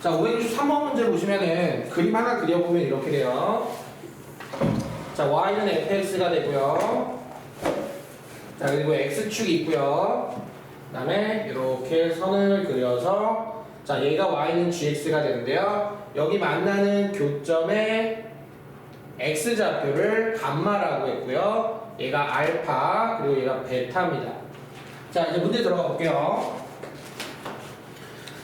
자, 563번 문제 보시면은 그림 하나 그려보면 이렇게 돼요. 자, y는 fx가 되고요. 자, 그리고 x축이 있고요. 그 다음에 이렇게 선을 그려서 자, 얘가 y는 gx가 되는데요. 여기 만나는 교점의 x좌표를 감마라고 했고요. 얘가 알파, 그리고 얘가 베타입니다. 자, 이제 문제 들어가 볼게요.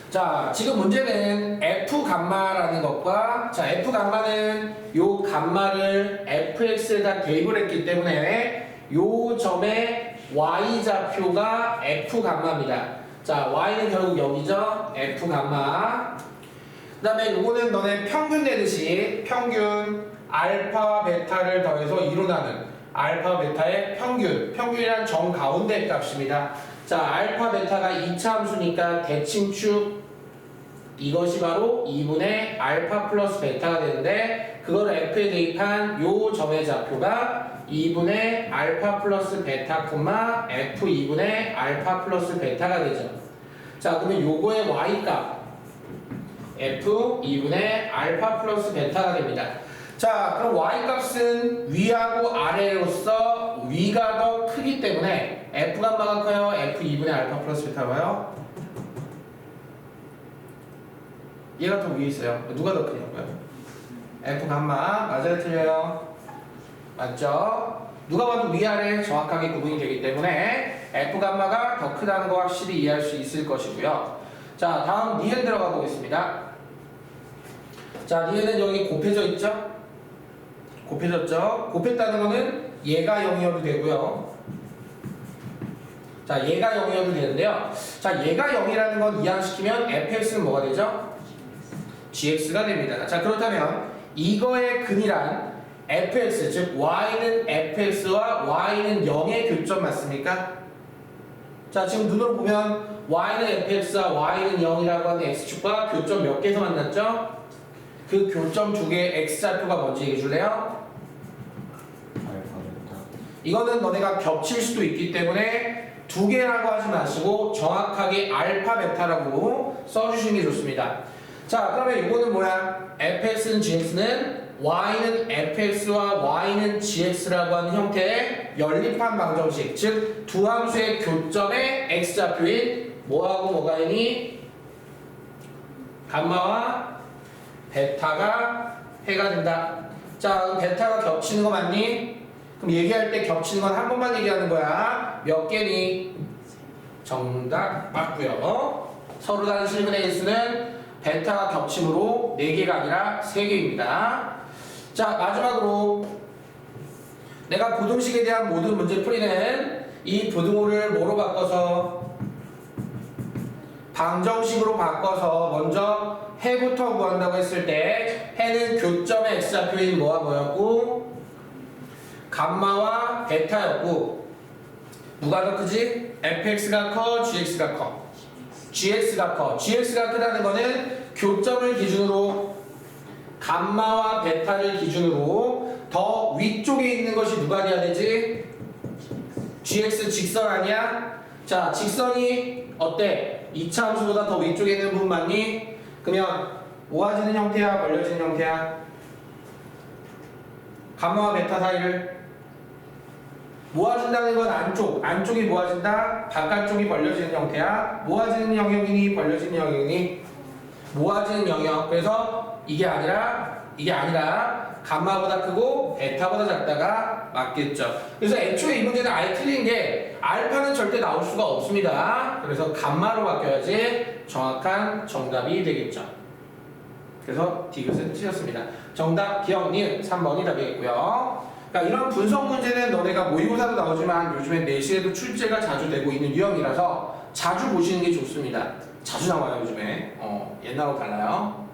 자, 지금 문제는 f 감마라는 것과 자, f 감마는 요 감마를 fx에다 대입을 했기 때문에 요 점의 y 좌표가 f 감마입니다. 자, y는 결국 여기죠. f 감마. 그 다음에 요거는 너네 평균 내듯이 평균 알파 베타를 더해서 2로 나눈 알파 베타의 평균이란 점 가운데 값입니다. 자, 알파 베타가 2차 함수니까 대칭축 이것이 바로 2분의 알파 플러스 베타가 되는데 그거를 f에 대입한 요 점의 좌표가 2분의 알파 플러스 베타 콤마 f 2분의 알파 플러스 베타가 되죠. 자, 그러면 요거의 y값 f 2분의 알파 플러스 베타가 됩니다. 자, 그럼 y값은 위하고 아래로서 위가 더 크기 때문에 f 감마가 커요? f 2분의 알파 플러스 베타가 커요? 얘가 더 위에 있어요. 누가 더 크냐고요? f 감마. 맞아요, 틀려요? 맞죠? 누가 봐도 위아래 정확하게 구분이 되기 때문에 f 감마가 더 크다는 거 확실히 이해할 수 있을 것이고요. 자, 다음 니은 들어가 보겠습니다. 자, 니은은 여기 곱해져 있죠? 곱해졌죠? 곱했다는 거는 얘가 0이어도 되고요. 자, 얘가 0이어도 되는데요. 자, 얘가 0이라는 건 이항시키면 fx는 뭐가 되죠? gx가 됩니다. 자, 그렇다면 이거의 근이란 fx, 즉 y는 fx와 y는 0의 교점 맞습니까? 자, 지금 눈으로 보면 y는 fx와 y는 0이라고 하는 x축과 교점 몇 개에서 만났죠? 그 교점 두 개의 x좌표가 뭔지 얘기해 줄래요? 이거는 너네가 겹칠 수도 있기 때문에 두 개라고 하지 마시고 정확하게 알파 베타라고 써주시는 게 좋습니다. 자, 그러면 이거는 뭐야? fx는 gx는 y는 fx와 y는 gx라고 하는 형태의 연립한 방정식, 즉 두 함수의 교점의 x좌표인 뭐하고 뭐가 있니? 감마와 베타가 해가 된다. 자, 그럼 베타가 겹치는 거 맞니? 그럼 얘기할 때 겹치는 건 한 번만 얘기하는 거야. 몇 개니? 정답 맞고요. 서로 다른 실근의 일수는 베타가 겹침으로 4개가 아니라 3개입니다. 자, 마지막으로 내가 부등식에 대한 모든 문제 풀이는 이 부등호를 뭐로 바꿔서 방정식으로 바꿔서 먼저 해부터 구한다고 했을 때 해는 교점의 x좌표인 뭐와 뭐였고 감마와 베타였고 누가 더 크지? fx가 커? gx가 커? gx가 커. gx가 크다는 거는 교점을 기준으로 감마와 베타를 기준으로 더 위쪽에 있는 것이 누가 돼야 되지? gx 직선 아니야? 자, 직선이 어때? 2차 함수보다 더 위쪽에 있는 부분 맞니? 그러면 모아지는 형태야? 벌려지는 형태야? 감마와 베타 사이를 모아진다는 건 안쪽이 모아진다? 바깥쪽이 벌려지는 형태야? 모아지는 영역이니? 벌려지는 영역이니? 모아지는 영역. 그래서 이게 아니라 감마보다 크고 베타보다 작다가 맞겠죠. 그래서 애초에 이 문제는 아예 틀린 게 알파는 절대 나올 수가 없습니다. 그래서 감마로 바뀌어야지 정확한 정답이 되겠죠. 그래서 디귿은 틀렸습니다. 정답 기억 니은 3번이 답이겠고요. 그러니까 이런 분석 문제는 너네가 모의고사도 나오지만 요즘엔 내신에도 출제가 자주 되고 있는 유형이라서 자주 보시는 게 좋습니다. 자주 나와요 요즘에. 옛날하고 달라요.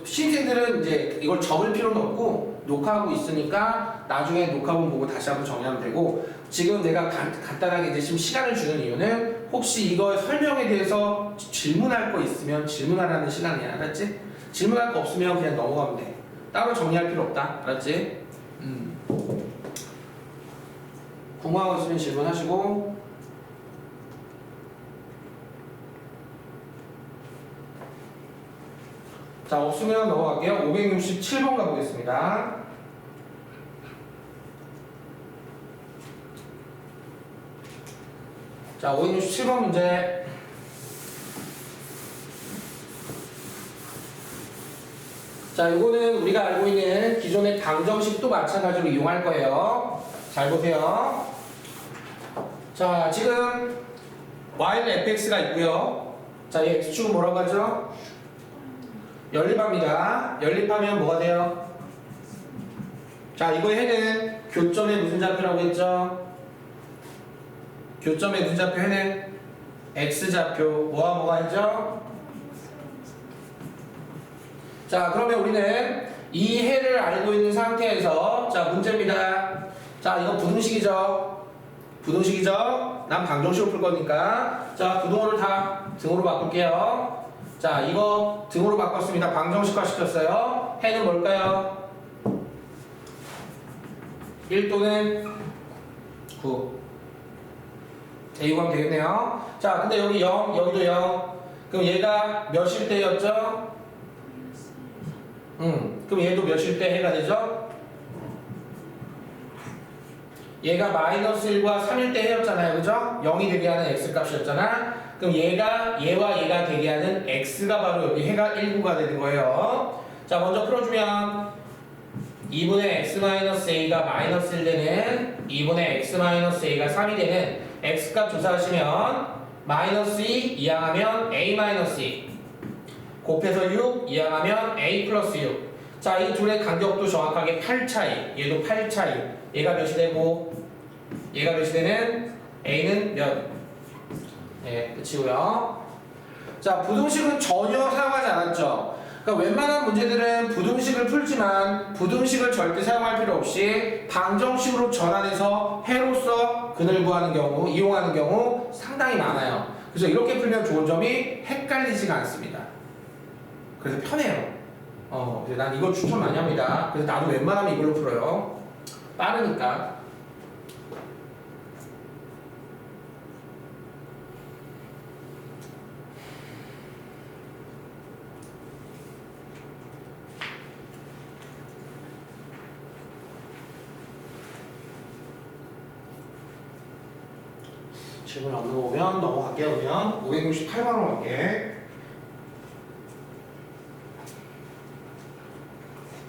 신생들은 이제 이걸 적을 필요는 없고 녹화하고 있으니까 나중에 녹화본 보고 다시 한번 정리하면 되고, 지금 내가 간단하게 이제 지금 시간을 주는 이유는 혹시 이거 설명에 대해서 질문할 거 있으면 질문하라는 시간이야. 알았지? 질문할 거 없으면 그냥 넘어가면 돼. 따로 정리할 필요 없다. 알았지? 궁금한 거 있으면 질문하시고. 자, 없으면 넘어갈게요. 567번 가보겠습니다. 자, 567번 문제. 자, 이거는 우리가 알고 있는 기존의 방정식도 마찬가지로 이용할 거예요. 잘 보세요. 자, 지금 y는 fx가 있고요. 자, 이 x축은 뭐라고 하죠? 연립합니다. 연립하면 뭐가 돼요? 자, 이거의 해는 교점의 무슨 좌표라고 했죠? 교점의 무슨 좌표 해는 x좌표. 뭐와 뭐가 있죠? 자, 그러면 우리는 이 해를 알고 있는 상태에서 자, 문제입니다. 자, 이거 부등식이죠? 부등식이죠? 난 방정식으로 풀 거니까 자, 부등호를 다 등호로 바꿀게요. 자, 이거 등호로 바꿨습니다. 방정식화 시켰어요. 해는 뭘까요? 1 또는 9. 대입 하면 되겠네요. 자, 근데 여기 0, 여기도 0. 그럼 얘가 몇일 때였죠? 그럼 얘도 몇일 때 해가 되죠? 얘가 마이너스 1과 3일 때 해였잖아요. 그죠? 0이 되게 하는 x값이었잖아. 그럼 얘와 얘가 되게 하는 x가 바로 여기 해가 1구가 되는 거예요. 자, 먼저 풀어주면 2분의 x-a가 마이너스 1 되는 2분의 x-a가 3이 되는 x값 조사하시면 마이너스 2 이항하면 a-2 곱해서 6 이항하면 a 플러스 6. 자, 이 둘의 간격도 정확하게 8 차이. 얘도 8 차이. 얘가 몇이 되고 얘가 몇이 되는 a는 몇? 네, 끝이고요. 자, 부등식은 전혀 사용하지 않았죠. 그러니까 웬만한 문제들은 부등식을 풀지만 부등식을 절대 사용할 필요 없이 방정식으로 전환해서 해로서 근을 구하는 경우, 이용하는 경우 상당히 많아요. 그래서 이렇게 풀면 좋은 점이 헷갈리지가 않습니다. 그래서 편해요. 그래서 난 이걸 추천 많이 합니다. 그래서 나도 웬만하면 이걸로 풀어요. 빠르니까. 질문 없는 거 보면 넘어갈게요. 그러면 568번으로 갈게.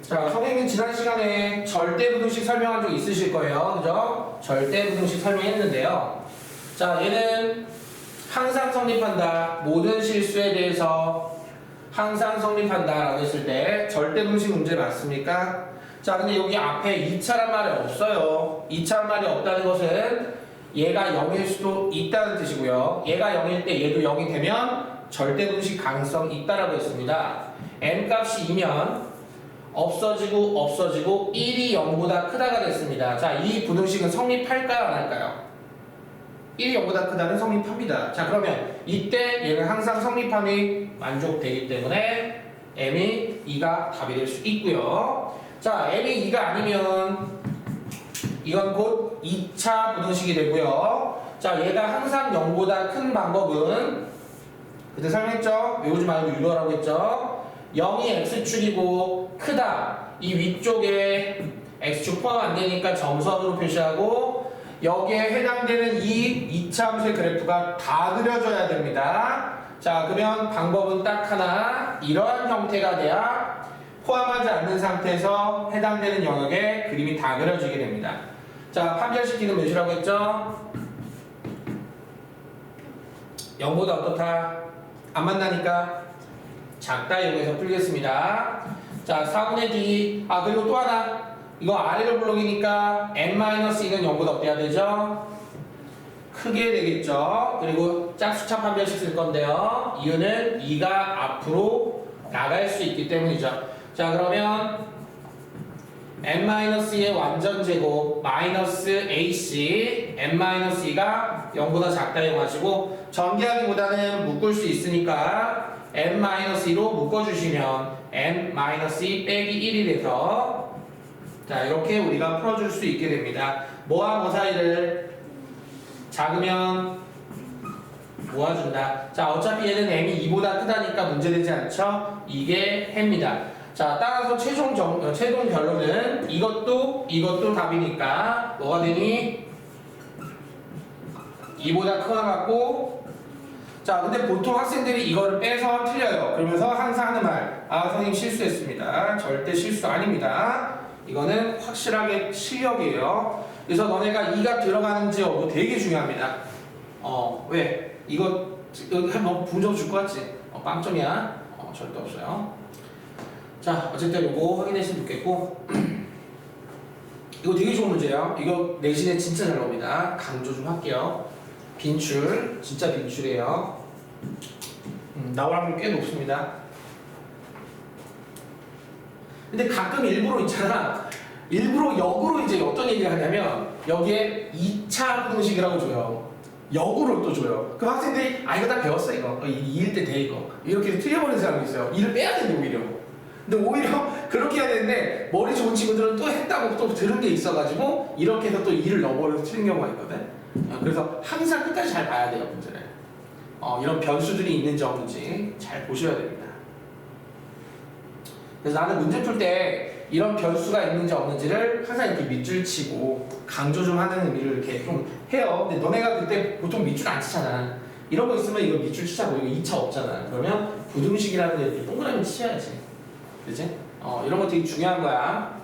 자, 선생님 지난 시간에 절대부등식 설명한 적 있으실 거예요. 그죠? 절대부등식 설명했는데요. 자, 얘는 항상 성립한다. 모든 실수에 대해서 항상 성립한다 라고 했을 때 절대분식 문제 맞습니까? 자, 근데 여기 앞에 2차란 말이 없어요. 2차란 말이 없다는 것은 얘가 0일 수도 있다는 뜻이고요. 얘가 0일 때 얘도 0이 되면 절대분식 가능성이 있다라고 했습니다. n 값이 2면 없어지고 1이 0보다 크다가 됐습니다. 자, 이 부등식은 성립할까요? 안 할까요? 1이 0보다 크다는 성립합니다. 자, 그러면 이때 얘는 항상 성립함이 만족되기 때문에 m이 2가 답이 될 수 있고요. 자, m이 2가 아니면 이건 곧 2차 부등식이 되고요. 자, 얘가 항상 0보다 큰 방법은 그때 설명했죠? 외우지 말고 유도하라고 했죠? 0이 x축이고 크다. 이 위쪽에 x축 포함 안 되니까 점선으로 표시하고 여기에 해당되는 이 2차 함수의 그래프가 다 그려져야 됩니다. 자, 그러면 방법은 딱 하나. 이러한 형태가 돼야 포함하지 않는 상태에서 해당되는 영역에 그림이 다 그려지게 됩니다. 자, 판별시키는 몇이라고 했죠? 0보다 어떻다? 안 만나니까 작다 이용해서 풀겠습니다. 자, 4분의 d. 그리고 또 하나. 이거 아래로 블록이니까 n-2는 0보다 어때야 되죠? 크게 되겠죠. 그리고 짝수차 판별식 쓸 건데요. 이유는 2가 앞으로 나갈 수 있기 때문이죠. 자, 그러면 n-2의 완전 제곱 마이너스 ac n-2가 0보다 작다 이용하시고 전개하기보다는 묶을 수 있으니까 n-2로 묶어주시면 n-2 빼기 1이 돼서 자, 이렇게 우리가 풀어줄 수 있게 됩니다. 뭐와 뭐 사이를 작으면 모아준다. 자, 어차피 얘는 m이 2보다 크다니까 문제되지 않죠? 이게 해입니다. 자, 따라서 최종 결론은 이것도 답이니까 뭐가 되니? 2보다 크다 같고. 자, 근데 보통 학생들이 이거를 빼서 틀려요. 그러면서 항상 하는 말, 아, 선생님 실수했습니다. 절대 실수 아닙니다. 이거는 확실하게 실력이에요. 그래서 너네가 2가 들어가는지 여부 되게 중요합니다. 왜? 이거 뭐 분점 줄 것 같지? 빵점이야? 절대 없어요. 자, 어쨌든 이거 확인했으면 좋겠고 이거 되게 좋은 문제예요. 이거 내신에 진짜 잘 나옵니다. 강조 좀 할게요. 빈출, 진짜 빈출이에요. 나올 확률 꽤 높습니다. 근데 가끔 일부러 있잖아. 일부러 역으로 이제 어떤 얘기를 하냐면 여기에 2차 부등식이라고 줘요. 역으로 또 줘요. 그럼 학생들이 이거 다 배웠어 이거. 2일 때 돼 이거. 이렇게 해서 틀려버리는 사람이 있어요. 2를 빼야 되는데 오히려. 근데 오히려 그렇게 해야 되는데 머리 좋은 친구들은 또 했다고 또 들은 게 있어가지고 이렇게 해서 또 2를 넣어버려서 틀린 경우가 있거든. 그래서 항상 끝까지 잘 봐야 돼요 문제를. 이런 변수들이 있는지 없는지 잘 보셔야 됩니다. 그래서 나는 문제 풀 때 이런 변수가 있는지 없는지를 항상 이렇게 밑줄 치고 강조 좀 하는 의미를 이렇게 좀 해요. 근데 너네가 그때 보통 밑줄 안 치잖아. 이런 거 있으면 이거 밑줄 치자고. 이거 2차 없잖아. 그러면 부등식이라는 데 이렇게 동그라미 치야지. 그치? 이런 거 되게 중요한 거야.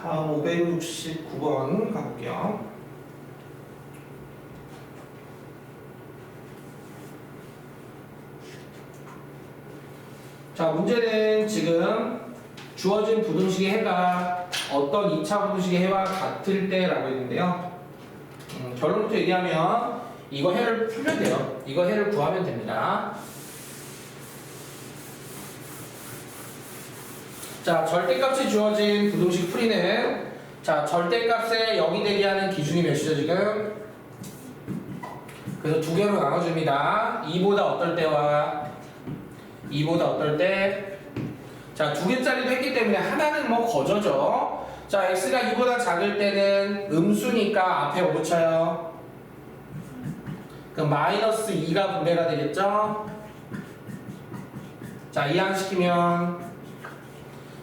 다음 569번 가볼게요. 자, 문제는 지금 주어진 부등식의 해가 어떤 2차 부등식의 해와 같을 때라고 했는데요. 결론부터 얘기하면 이거 해를 풀면 돼요. 이거 해를 구하면 됩니다. 자, 절대값이 주어진 부등식 풀이는 자, 절대값에 0이 되게 하는 기준이 몇이죠 지금? 그래서 두 개로 나눠줍니다. 2보다 어떨 때와 2보다 어떨 때? 자, 두 개짜리도 했기 때문에 하나는 뭐 거저죠. 자, x가 2보다 작을 때는 음수니까 앞에 뭐 붙여요? 그럼 마이너스 2가 분배가 되겠죠? 자, 이항시키면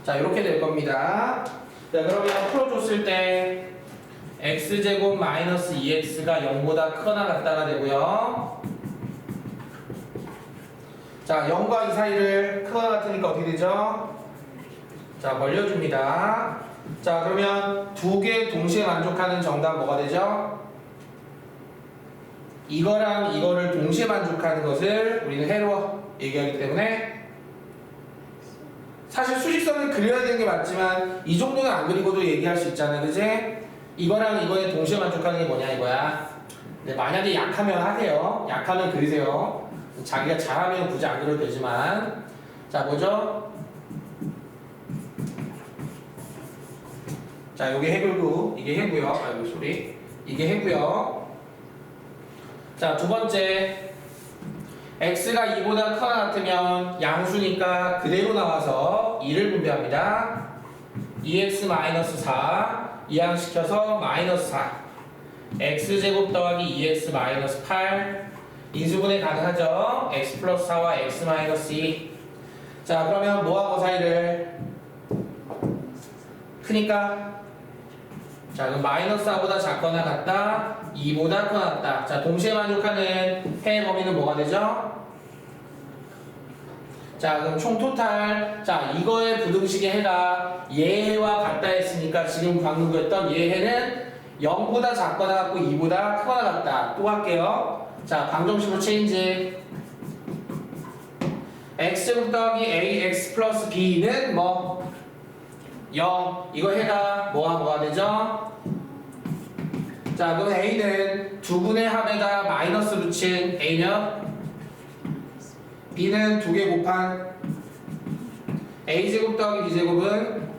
자, 이렇게 될 겁니다. 자, 그러면 풀어줬을 때 x제곱 마이너스 2x가 0보다 크거나 같다가 되고요. 자, 0과 2 사이를 크거나 같으니까 어떻게 되죠? 자, 벌려줍니다. 자, 그러면 두 개 동시에 만족하는 정답 뭐가 되죠? 이거랑 이거를 동시에 만족하는 것을 우리는 해로 얘기하기 때문에 사실 수직선을 그려야 되는 게 맞지만 이 정도는 안 그리고도 얘기할 수 있잖아, 그지? 이거랑 이거에 동시에 만족하는 게 뭐냐 이거야. 근데 만약에 약하면 하세요. 약하면 그리세요. 자기가 잘하면 굳이 안 그려도 되지만. 자, 뭐죠? 자, 요게 해고요. 이게 해고요. 아이고 소리. 이게 해고요. 자, 두 번째. x가 2보다 크거나 같으면 양수니까 그대로 나와서 2를 분배합니다. 2x-4 이항시켜서 마이너스 4 x제곱 더하기 2x-8 인수분해 가능하죠? x 플러스 4와 x 마이너스 2. 자, 그러면 뭐와 뭐 사이를 크니까 자, 그럼 마이너스 4보다 작거나 같다, 2보다 크거나 같다. 자, 동시에 만족하는 해의 범위는 뭐가 되죠? 자, 그럼 총 토탈. 자, 이거의 부등식의 해가 얘 해와 같다 했으니까 지금 방금 구했던 얘 해는 0보다 작거나 같고 2보다 크거나 같다. 또 할게요. 자, 방정식으로 체인지. x제곱 더하기 ax 플러스 b는 뭐 0. 이거 해가 뭐가 되죠? 자, 그럼 a는 두 분의 합에다 마이너스 붙인 a는 b는 두 개 곱한 a제곱 더하기 b제곱은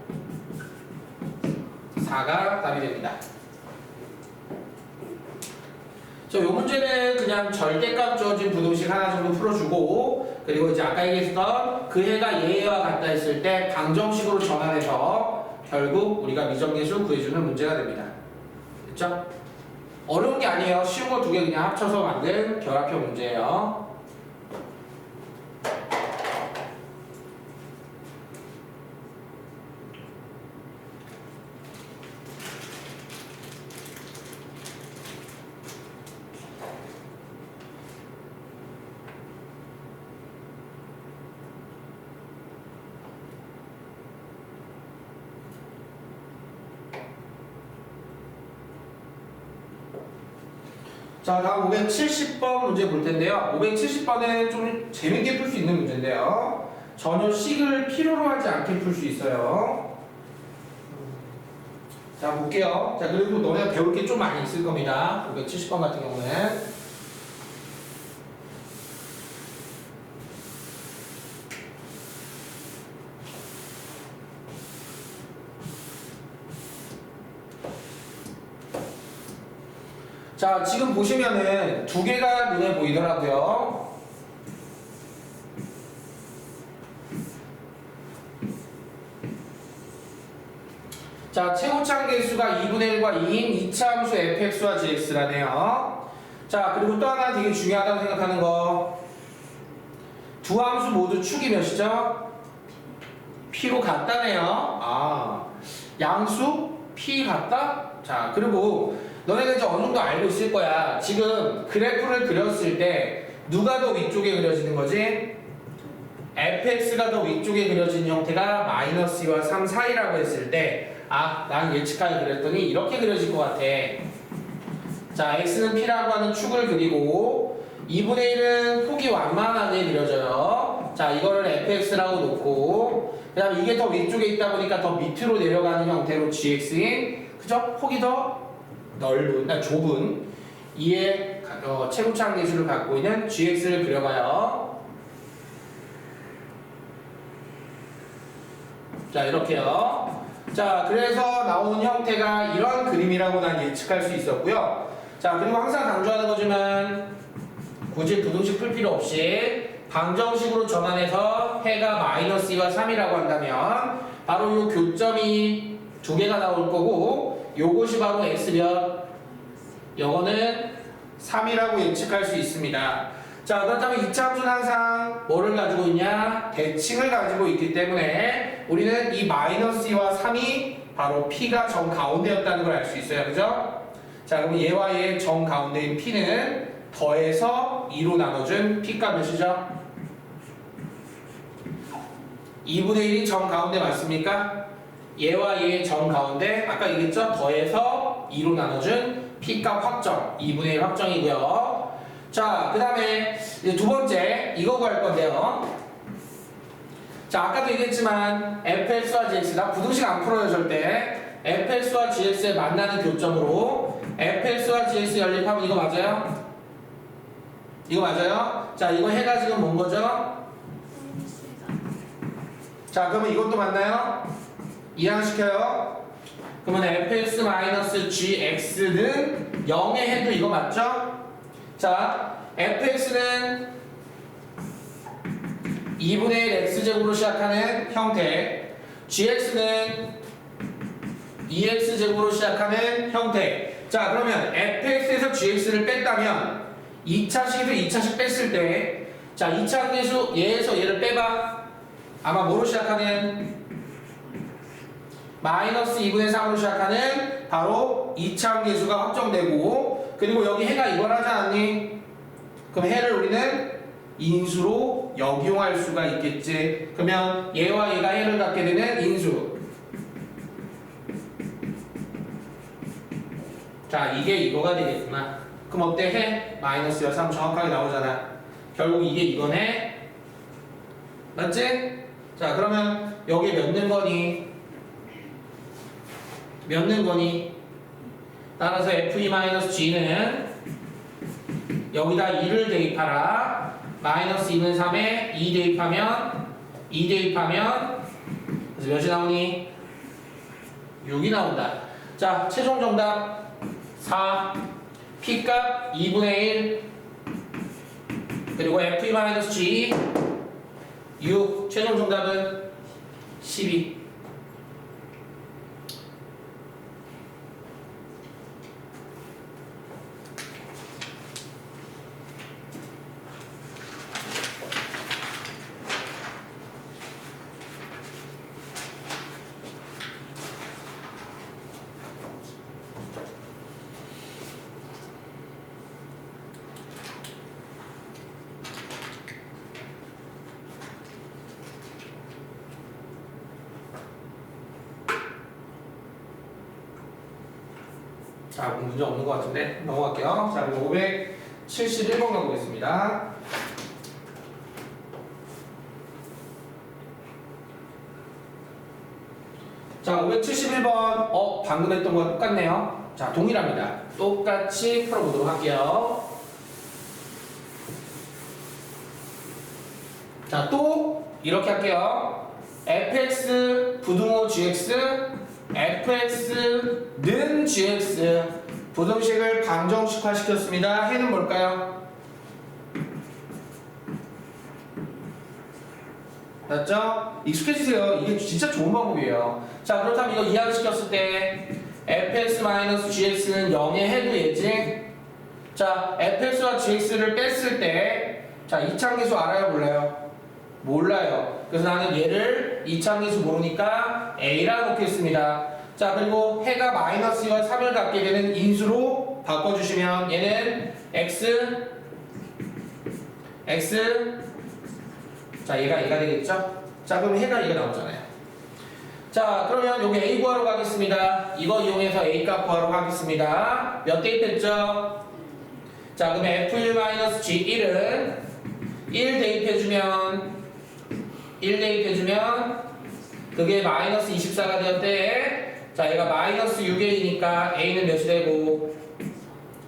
4가 답이 됩니다. 이 문제는 그냥 절대값 주어진 부등식 하나 정도 풀어주고, 그리고 이제 아까 얘기했던 그 해가 얘와 같다 했을 때 방정식으로 전환해서 결국 우리가 미정계수 구해주는 문제가 됩니다. 됐죠? 어려운 게 아니에요. 쉬운 거 두 개 그냥 합쳐서 만든 결합형 문제예요. 자, 다음 570번 문제 볼 텐데요. 570번은 좀 재밌게 풀 수 있는 문제인데요. 전혀 식을 필요로 하지 않게 풀 수 있어요. 자, 볼게요. 자, 그리고 너네가 배울 게 좀 많이 있을 겁니다. 570번 같은 경우는. 자, 지금 보시면은 두 개가 눈에 보이더라고요. 자, 최고차항 개수가 2분의 1과 2인 2차 함수 fx와 gx라네요. 자, 그리고 또 하나 되게 중요하다고 생각하는 거. 두 함수 모두 축이 몇이죠? p로 같다네요. 아, 양수 p 같다? 자, 그리고 너네가 이제 어느 정도 알고 있을 거야. 지금 그래프를 그렸을 때 누가 더 위쪽에 그려지는 거지? fx가 더 위쪽에 그려진 형태가 마이너스 2와 3 사이라고 했을 때, 아, 난 예측하게 그렸더니 이렇게 그려질 것 같아. 자, x는 p라고 하는 축을 그리고 2분의 1은 폭이 완만하게 그려져요. 자, 이거를 fx라고 놓고, 그 다음에 이게 더 위쪽에 있다 보니까 더 밑으로 내려가는 형태로 gx인, 그죠? 폭이 더 넓은, 그러니까 좁은 이의 최고차항 계수를 갖고 있는 gx를 그려봐요. 자, 이렇게요. 자, 그래서 나온 형태가 이런 그림이라고 난 예측할 수 있었고요. 자, 그리고 항상 강조하는 거지만 굳이 부등식 풀 필요 없이 방정식으로 전환해서 해가 마이너스 2와 3이라고 한다면 바로 이 교점이 두 개가 나올 거고, 요것이 바로 x면, 요거는 3이라고 예측할 수 있습니다. 자, 그렇다면 2차 함수는 항상 뭐를 가지고 있냐? 대칭을 가지고 있기 때문에 우리는 이 마이너스 2와 3이 바로 p가 정 가운데였다는 걸 알 수 있어요. 그죠? 자, 그럼 얘와 얘 정 가운데인 p는 더해서 2로 나눠준 p가 몇이죠? 2분의 1이 정 가운데 맞습니까? 얘와 얘의 정 가운데 아까 얘기했죠? 더해서 2로 나눠준 p값 확정, 2분의 1 확정이고요. 자, 그 다음에 두 번째 이거 구할 건데요. 자, 아까도 얘기했지만 fx와 gx, 나 부등식 안 풀어요 절대. fx와 gx의 만나는 교점으로 fx와 gx 연립하면 이거 맞아요? 이거 맞아요? 자, 이거 해가 지금 뭔 거죠? 자, 그러면 이것도 맞나요? 이항시켜요. 그러면 fx-gx는 0의 해도 이거 맞죠? 자, fx는 2분의 1 x제곱으로 시작하는 형태, gx는 2x제곱으로 시작하는 형태. 자, 그러면 fx에서 gx를 뺐다면 2차식에서 2차식 뺐을 때, 자, 2차 계수 얘에서 얘를 빼봐. 아마 뭐로 시작하는? 마이너스 2분의 3으로 시작하는 바로 2차 계수가 확정되고, 그리고 여기 해가 이걸 하지 않니? 그럼 해를 우리는 인수로 역이용할 수가 있겠지. 그러면 얘와 얘가 해를 갖게 되는 인수. 자, 이게 이거가 되겠구나. 그럼 어때? 해? 마이너스 3 정확하게 나오잖아. 결국 이게 이거네. 맞지? 자, 그러면 여기에 몇 는 거니? 몇 는 거니? 따라서 fe-g는 여기다 2를 대입하라. 마이너스 2는 3에 2 대입하면 그래서 몇이 나오니? 6이 나온다. 자, 최종 정답 4. P값 2분의 1 그리고 F2-G 6 최종 정답은 12. 자, 문제 없는 것 같은데 넘어갈게요. 자, 그리고 571번 가보겠습니다. 자, 571번 방금 했던 거 똑같네요. 자, 동일합니다. 똑같이 풀어보도록 할게요. 자, 또 이렇게 할게요. fx 부등호 gx fx는 gx 부등식을 방정식화 시켰습니다. 해는 뭘까요? 맞죠? 익숙해지세요. 이게 진짜 좋은 방법이에요. 자, 그렇다면 이거 이항시켰을 때 fx-gx는 0의 해도 예지? 자, fx와 gx를 뺐을 때 자, 이차함계수 알아요? 몰라요? 몰라요. 그래서 나는 얘를 이차함계수 모르니까 a라 놓겠습니다. 자, 그리고 해가 -2와 3을 갖게 되는 인수로 바꿔주시면 얘는 x 자, 얘가 되겠죠? 자, 그럼 해가 얘가 나오잖아요. 자, 그러면 여기 a 구하러 가겠습니다. 이거 이용해서 a 값 구하러 가겠습니다. 몇 대입했죠? 자, 그럼 f1-g1은 1 대입해주면 그게 -24가 되었대. 자, 얘가 -6a니까 a는 몇이 되고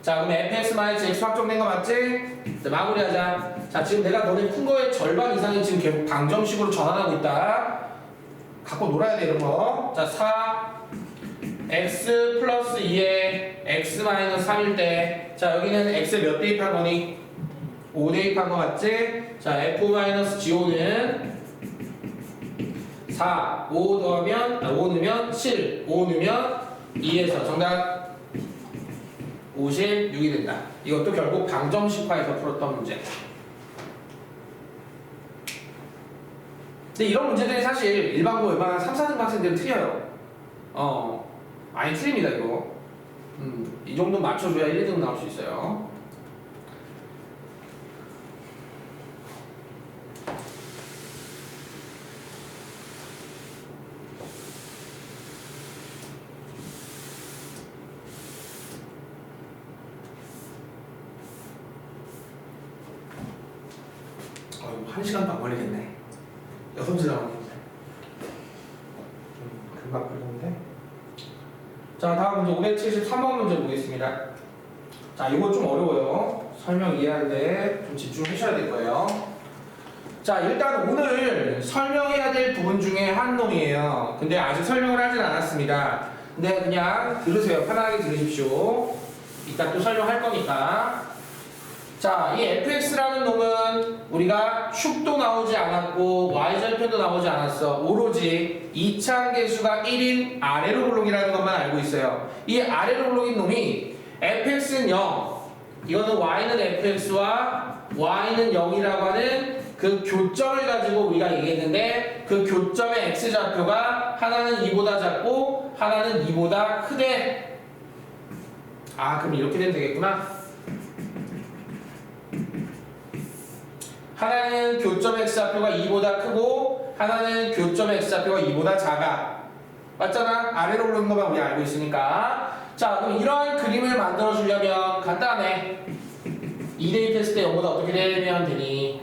자, 그럼 fx-x 확정된 거 맞지? 자, 마무리하자. 자, 지금 내가 너네 푼 거의 절반 이상이 지금 계속 방정식으로 전환하고 있다. 갖고 놀아야 돼, 이런 거. 자, 4x 플러스 2에 x 마이너스 3일 때 자, 여기는 x에 몇 대입한 거니? 5 대입한 거 맞지? 자, f-go5는 4, 5 넣으면 7, 5 넣으면 2에서 정답 56이 된다. 이것도 결국 방정식화에서 풀었던 문제. 근데 이런 문제들이 사실 일반고 웬만한 3, 4등 학생들은 틀려요. 많이 틀립니다, 이거. 이 정도 맞춰줘야 1, 2등 나올 수 있어요. 한 시간도 안 걸리겠네. 6문제 나왔는데. 금방 풀렸는데. 자, 다음 문제 573번 문제 보겠습니다. 자, 이거 좀 어려워요. 설명 이해하는데 좀 집중하셔야 될 거예요. 자, 일단 오늘 설명해야 될 부분 중에 한 놈이에요. 근데 아직 설명을 하진 않았습니다. 근데 그냥 들으세요. 편하게 들으십시오. 이따 또 설명할 거니까. 자, 이 fx라는 놈은 우리가 축도 나오지 않았고 y절편도 나오지 않았어. 오로지 이차함계수가 1인 아래로 블록이라는 것만 알고 있어요. 이 아래로 블록인 놈이 fx는 0, 이거는 y는 fx와 y는 0이라고 하는 그 교점을 가지고 우리가 얘기했는데 그 교점의 x좌표가 하나는 2보다 작고 하나는 2보다 크대. 아, 그럼 이렇게 되면 되겠구나. 하나는 교점 x좌표가 2보다 크고 하나는 교점 x좌표가 2보다 작아. 맞잖아? 아래로 오르는 것만 우리 알고 있으니까. 자, 그럼 이런 그림을 만들어 주려면 간단해. 2대입했을 때 0보다 어떻게 되면 되니?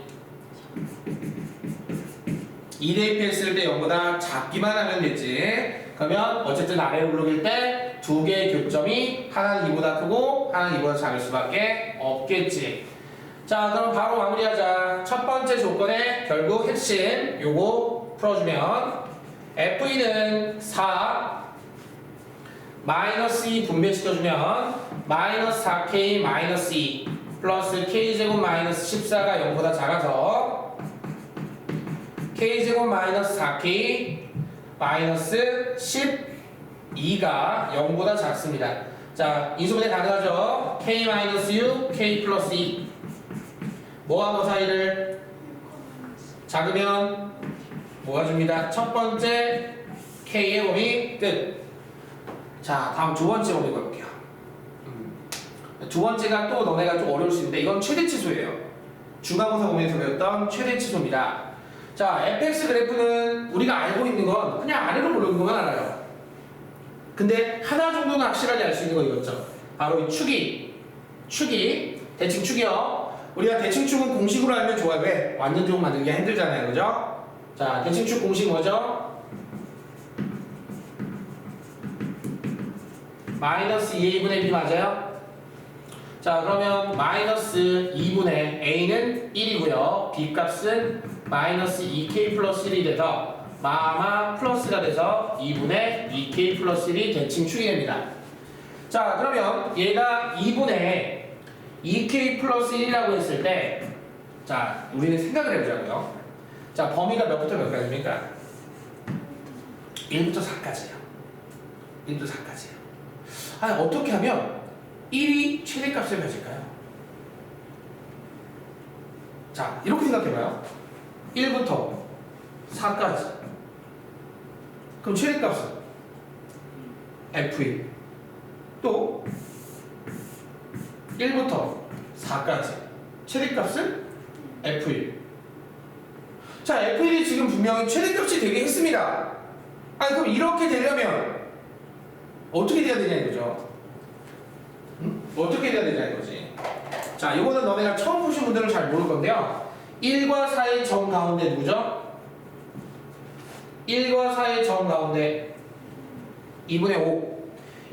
2대입했을 때 0보다 작기만 하면 되지. 그러면 어쨌든 아래로 오르길 때 두 개의 교점이 하나는 2보다 크고 하나는 2보다 작을 수밖에 없겠지. 자, 그럼 바로 마무리하자. 첫 번째 조건의 결국 핵심 요거 풀어주면 f2는 4 -2 분배시켜주면 마이너스 4k 마이너스 2 플러스 k제곱 마이너스 14가 0보다 작아서 k제곱 마이너스 4k 마이너스 12가 0보다 작습니다. 자, 인수분해 가능하죠? k 마이너스 6, k 플러스 2 뭐와 뭐 사이를 작으면 뭐가 줍니다. 첫 번째 k의 범위 끝. 자, 다음 두 번째 범위 볼게요. 두 번째가 또 너네가 좀 어려울 수 있는데 이건 최대치수예요. 중간고사 범위에서 배웠던 최대치수입니다. 자, fx 그래프는 우리가 알고 있는 건 그냥 아래로 보는 것만 알아요. 근데 하나 정도는 확실하게 알 수 있는 거 이거죠. 바로 이 축이 대칭 축이요. 우리가 대칭 축은 공식으로 알면 좋아요. 왜? 완전 쭉 만들기가 힘들잖아요, 그죠? 자, 대칭 축 공식 뭐죠? 마이너스 2a분의 b 맞아요? 자, 그러면 마이너스 2분의 a는 1이고요. b 값은 마이너스 2k 플러스 1이 돼서 마마 플러스가 돼서 2분의 2k 플러스 1이 대칭 축이 됩니다. 자, 그러면 얘가 2분의 2k 플러스 1이라고 했을 때, 자, 우리는 생각을 해보자고요. 자, 범위가 몇부터 몇까지입니까? 1부터 4까지예요. 1부터 4까지예요. 아니, 어떻게 하면 1이 최대값을 가질까요? 자, 이렇게 생각해봐요. 1부터 4까지. 그럼 최대값은 F1. 또 1부터 4까지. 최대값은 F1. 자, F1이 지금 분명히 최대값이 되게 했습니다. 아니, 그럼 이렇게 되려면 어떻게 돼야 되냐 이거죠. 응? 어떻게 돼야 되냐 이거지. 자, 이거는 너네가 처음 보신 분들은 잘 모를 건데요. 1과 4의 점 가운데 누구죠? 1과 4의 점 가운데 2분의 5.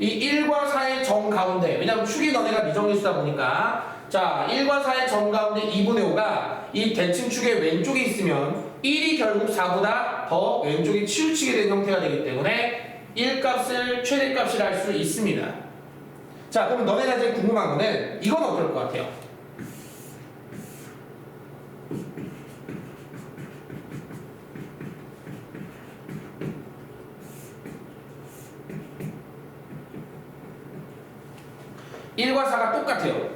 이 1과 4의 점 가운데, 왜냐면 축이 너네가 미정일수다 보니까, 자, 1과 4의 점 가운데 2분의 5가 이 대칭축의 왼쪽에 있으면 1이 결국 4보다 더 왼쪽에 치우치게 된 형태가 되기 때문에 1값을 최대값이라 할 수 있습니다. 자, 그럼 너네가 이제 궁금한 거는 이건 어떨 것 같아요? (1) 과 4가 똑같아요.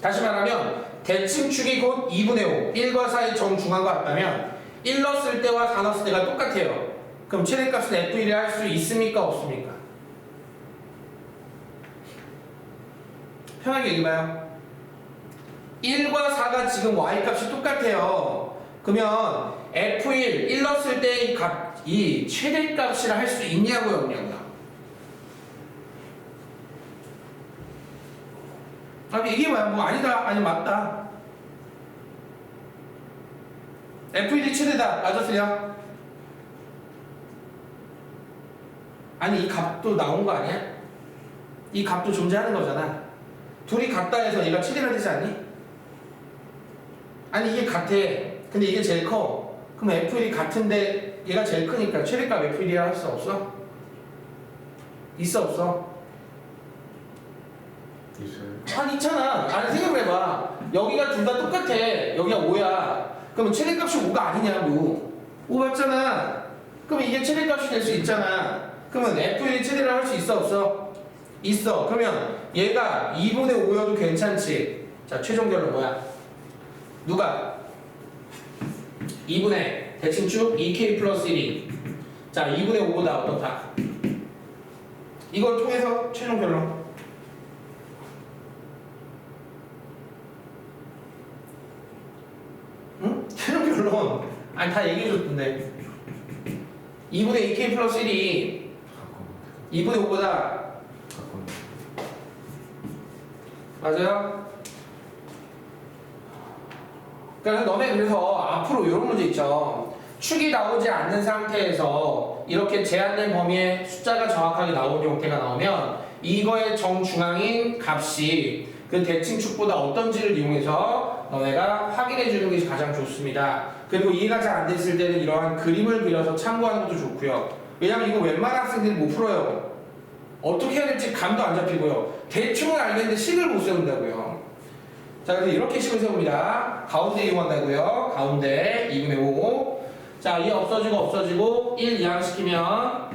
다시 말하면 대칭축이 곧 2분의 5 1과 4의 정중앙과 같다면 1 넣었을 때와 4 넣었을 때가 똑같아요. 그럼 최대값은 F1을 할 수 있습니까? 없습니까? 편하게 얘기해봐요. 1과 4가 지금 Y값이 똑같아요. 그러면 F1, 1 넣었을 때 이 최대값이라 할 수 있냐고요? 없냐고요? 아니, 얘기해봐요. 뭐 아니다, 아니 맞다. F1이 최대다. 맞았어요? 아니, 이 값도 나온 거 아니야? 이 값도 존재하는 거잖아. 둘이 같다 해서 얘가 최대가 되지 않니? 아니, 이게 같아. 근데 이게 제일 커. 그럼 F1이 같은데 얘가 제일 크니까 최대값 F1이라 할 수 없어? 있어, 없어? 있어요. 아니, 있잖아. 아니, 생각해봐. 여기가 둘 다 똑같아. 여기가 5야. 그러면 최대값이 5가 아니냐고. 5 맞잖아. 그러면 이게 최대값이 될 수 있잖아. 그러면 F1이 최대를 할 수 있어, 없어? 있어. 그러면 얘가 2분의 5여도 괜찮지. 자, 최종 결론 뭐야? 누가? 2분의 대칭축 2k 플러스 1이. 자, 2분의 5보다 어떻다? 이걸 통해서 최종 결론. 응? 최종 결론. 아니, 다 얘기해줬던데. 2분의 2k 플러스 1이 2분의 5보다 맞아요? 그러니까 너네 그래서 앞으로 이런 문제 있죠. 축이 나오지 않는 상태에서 이렇게 제한된 범위에 숫자가 정확하게 나오는 형태가 나오면 이거의 정중앙인 값이 그 대칭축보다 어떤지를 이용해서 너네가 확인해 주는 것이 가장 좋습니다. 그리고 이해가 잘 안 됐을 때는 이러한 그림을 그려서 참고하는 것도 좋고요. 왜냐면 이거 웬만한 학생들이 못 풀어요. 어떻게 해야 될지 감도 안 잡히고요. 대충은 알겠는데 식을 못 세운다고요. 자, 그래서 이렇게 식을 세웁니다. 가운데 이용한다고요. 가운데 2분의 5. 자, 2 없어지고 1 이항시키면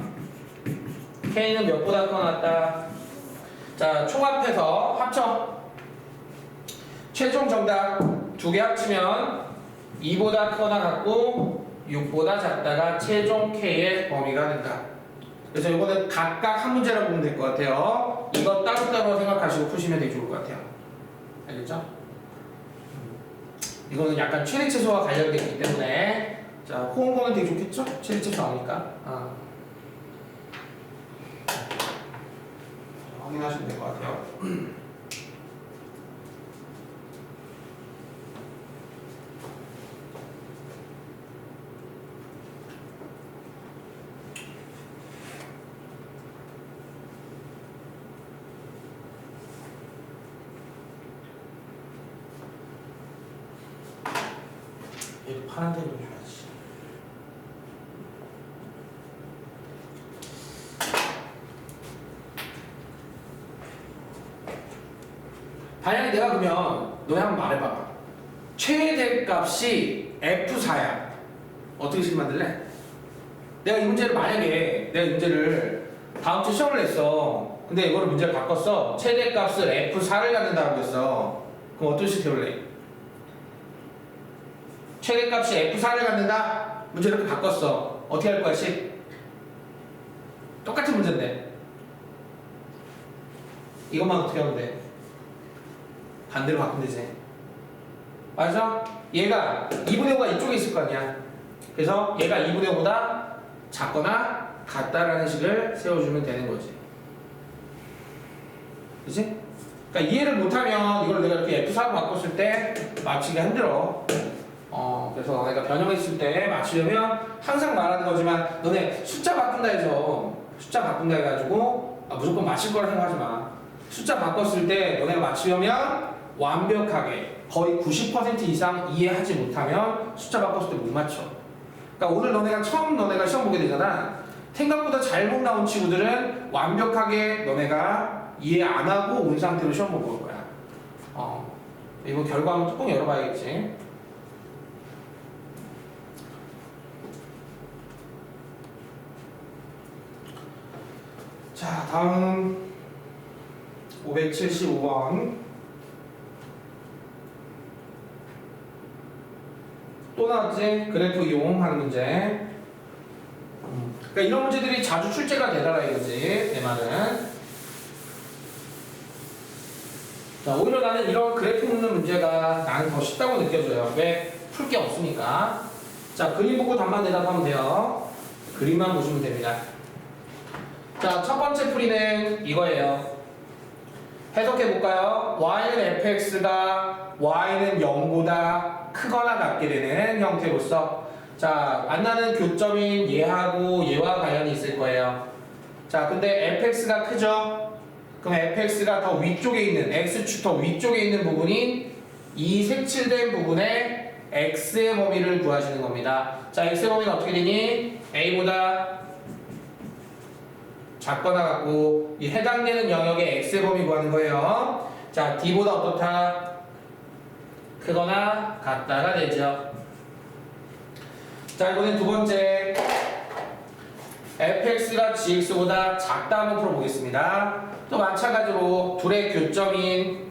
K는 몇보다 커 낫다. 자, 총합해서 합쳐. 최종 정답 2개 합치면 2보다 크거나 같고 6보다 작다가 최종 K의 범위가 된다. 그래서 이거는 각각 한 문제라고 보면 될 것 같아요. 이거 따로따로 생각하시고 푸시면 되게 좋을 것 같아요. 알겠죠? 이거는 약간 최대최소와 관련되어 있기 때문에 자, 호응고는 되게 좋겠죠? 최대최소 나오니까. 확인하시면 될 것 같아요. 얘도 파란색으로 줘야지. 만약에 내가 그러면 너네 한번 말해봐. 최대값이 F4야. 어떻게 식 만들래? 내가 이 문제를 만약에 내가 이 문제를 다음 주 시험을 냈어. 근데 이거를 문제를 바꿨어. 최대값을 F4를 갖는다고 했어. 그럼 어떤 식 해볼래? 최대값이 F4를 갖는다? 문제 이렇게 바꿨어. 어떻게 할 거야, 식? 똑같은 문제인데. 이것만 어떻게 하면 돼? 반대로 바꾸면 되지. 맞아? 얘가 2분의 5가 이쪽에 있을 거 아니야. 그래서 얘가 2분의 5보다 작거나 같다라는 식을 세워주면 되는 거지. 그치? 그러니까 이해를 못하면 이걸 내가 이렇게 F4로 바꿨을 때 맞추기가 힘들어. 그래서 내가 변형했을 때 맞추려면 항상 말하는 거지만 너네 숫자 바꾼다 해서 숫자 바꾼다 해가지고 무조건 맞힐 거라 생각하지 마. 숫자 바꿨을 때 너네가 맞추려면 완벽하게 거의 90% 이상 이해하지 못하면 숫자 바꿨을 때 못 맞춰. 그러니까 오늘 너네가 시험 보게 되잖아. 생각보다 잘못 나온 친구들은 완벽하게 너네가 이해 안 하고 온 상태로 시험 보고 올 거야. 이거 결과 한번 뚜껑 열어봐야겠지. 자, 다음 575번. 또 나왔지? 그래프 이용하는 문제. 그러니까 이런 문제들이 자주 출제가 되더라 이거지, 내 말은. 자, 오히려 나는 이런 그래프 묻는 문제가 나는 더 쉽다고 느껴져요. 왜? 풀 게 없으니까. 자, 그림 보고 답만 대답하면 돼요. 그림만 보시면 됩니다. 자, 첫 번째 풀이는 이거예요. 해석해볼까요? y는 fx가 y는 0보다 크거나 같게 되는 형태로서 자, 만나는 교점인 얘하고 얘와 관련이 있을 거예요. 자, 근데 fx가 크죠? 그럼 fx가 더 위쪽에 있는 x축 더 위쪽에 있는 부분인 이 색칠된 부분의 x의 범위를 구하시는 겁니다. 자, x의 범위는 어떻게 되니? a보다 작거나 같고 이 해당되는 영역의 x의 범위 구하는 거예요. 자, d보다 어떻다? 크거나 같다가 되죠. 자, 이번엔 두 번째 fx가 gx보다 작다 한번 풀어보겠습니다. 또 마찬가지로 둘의 교점인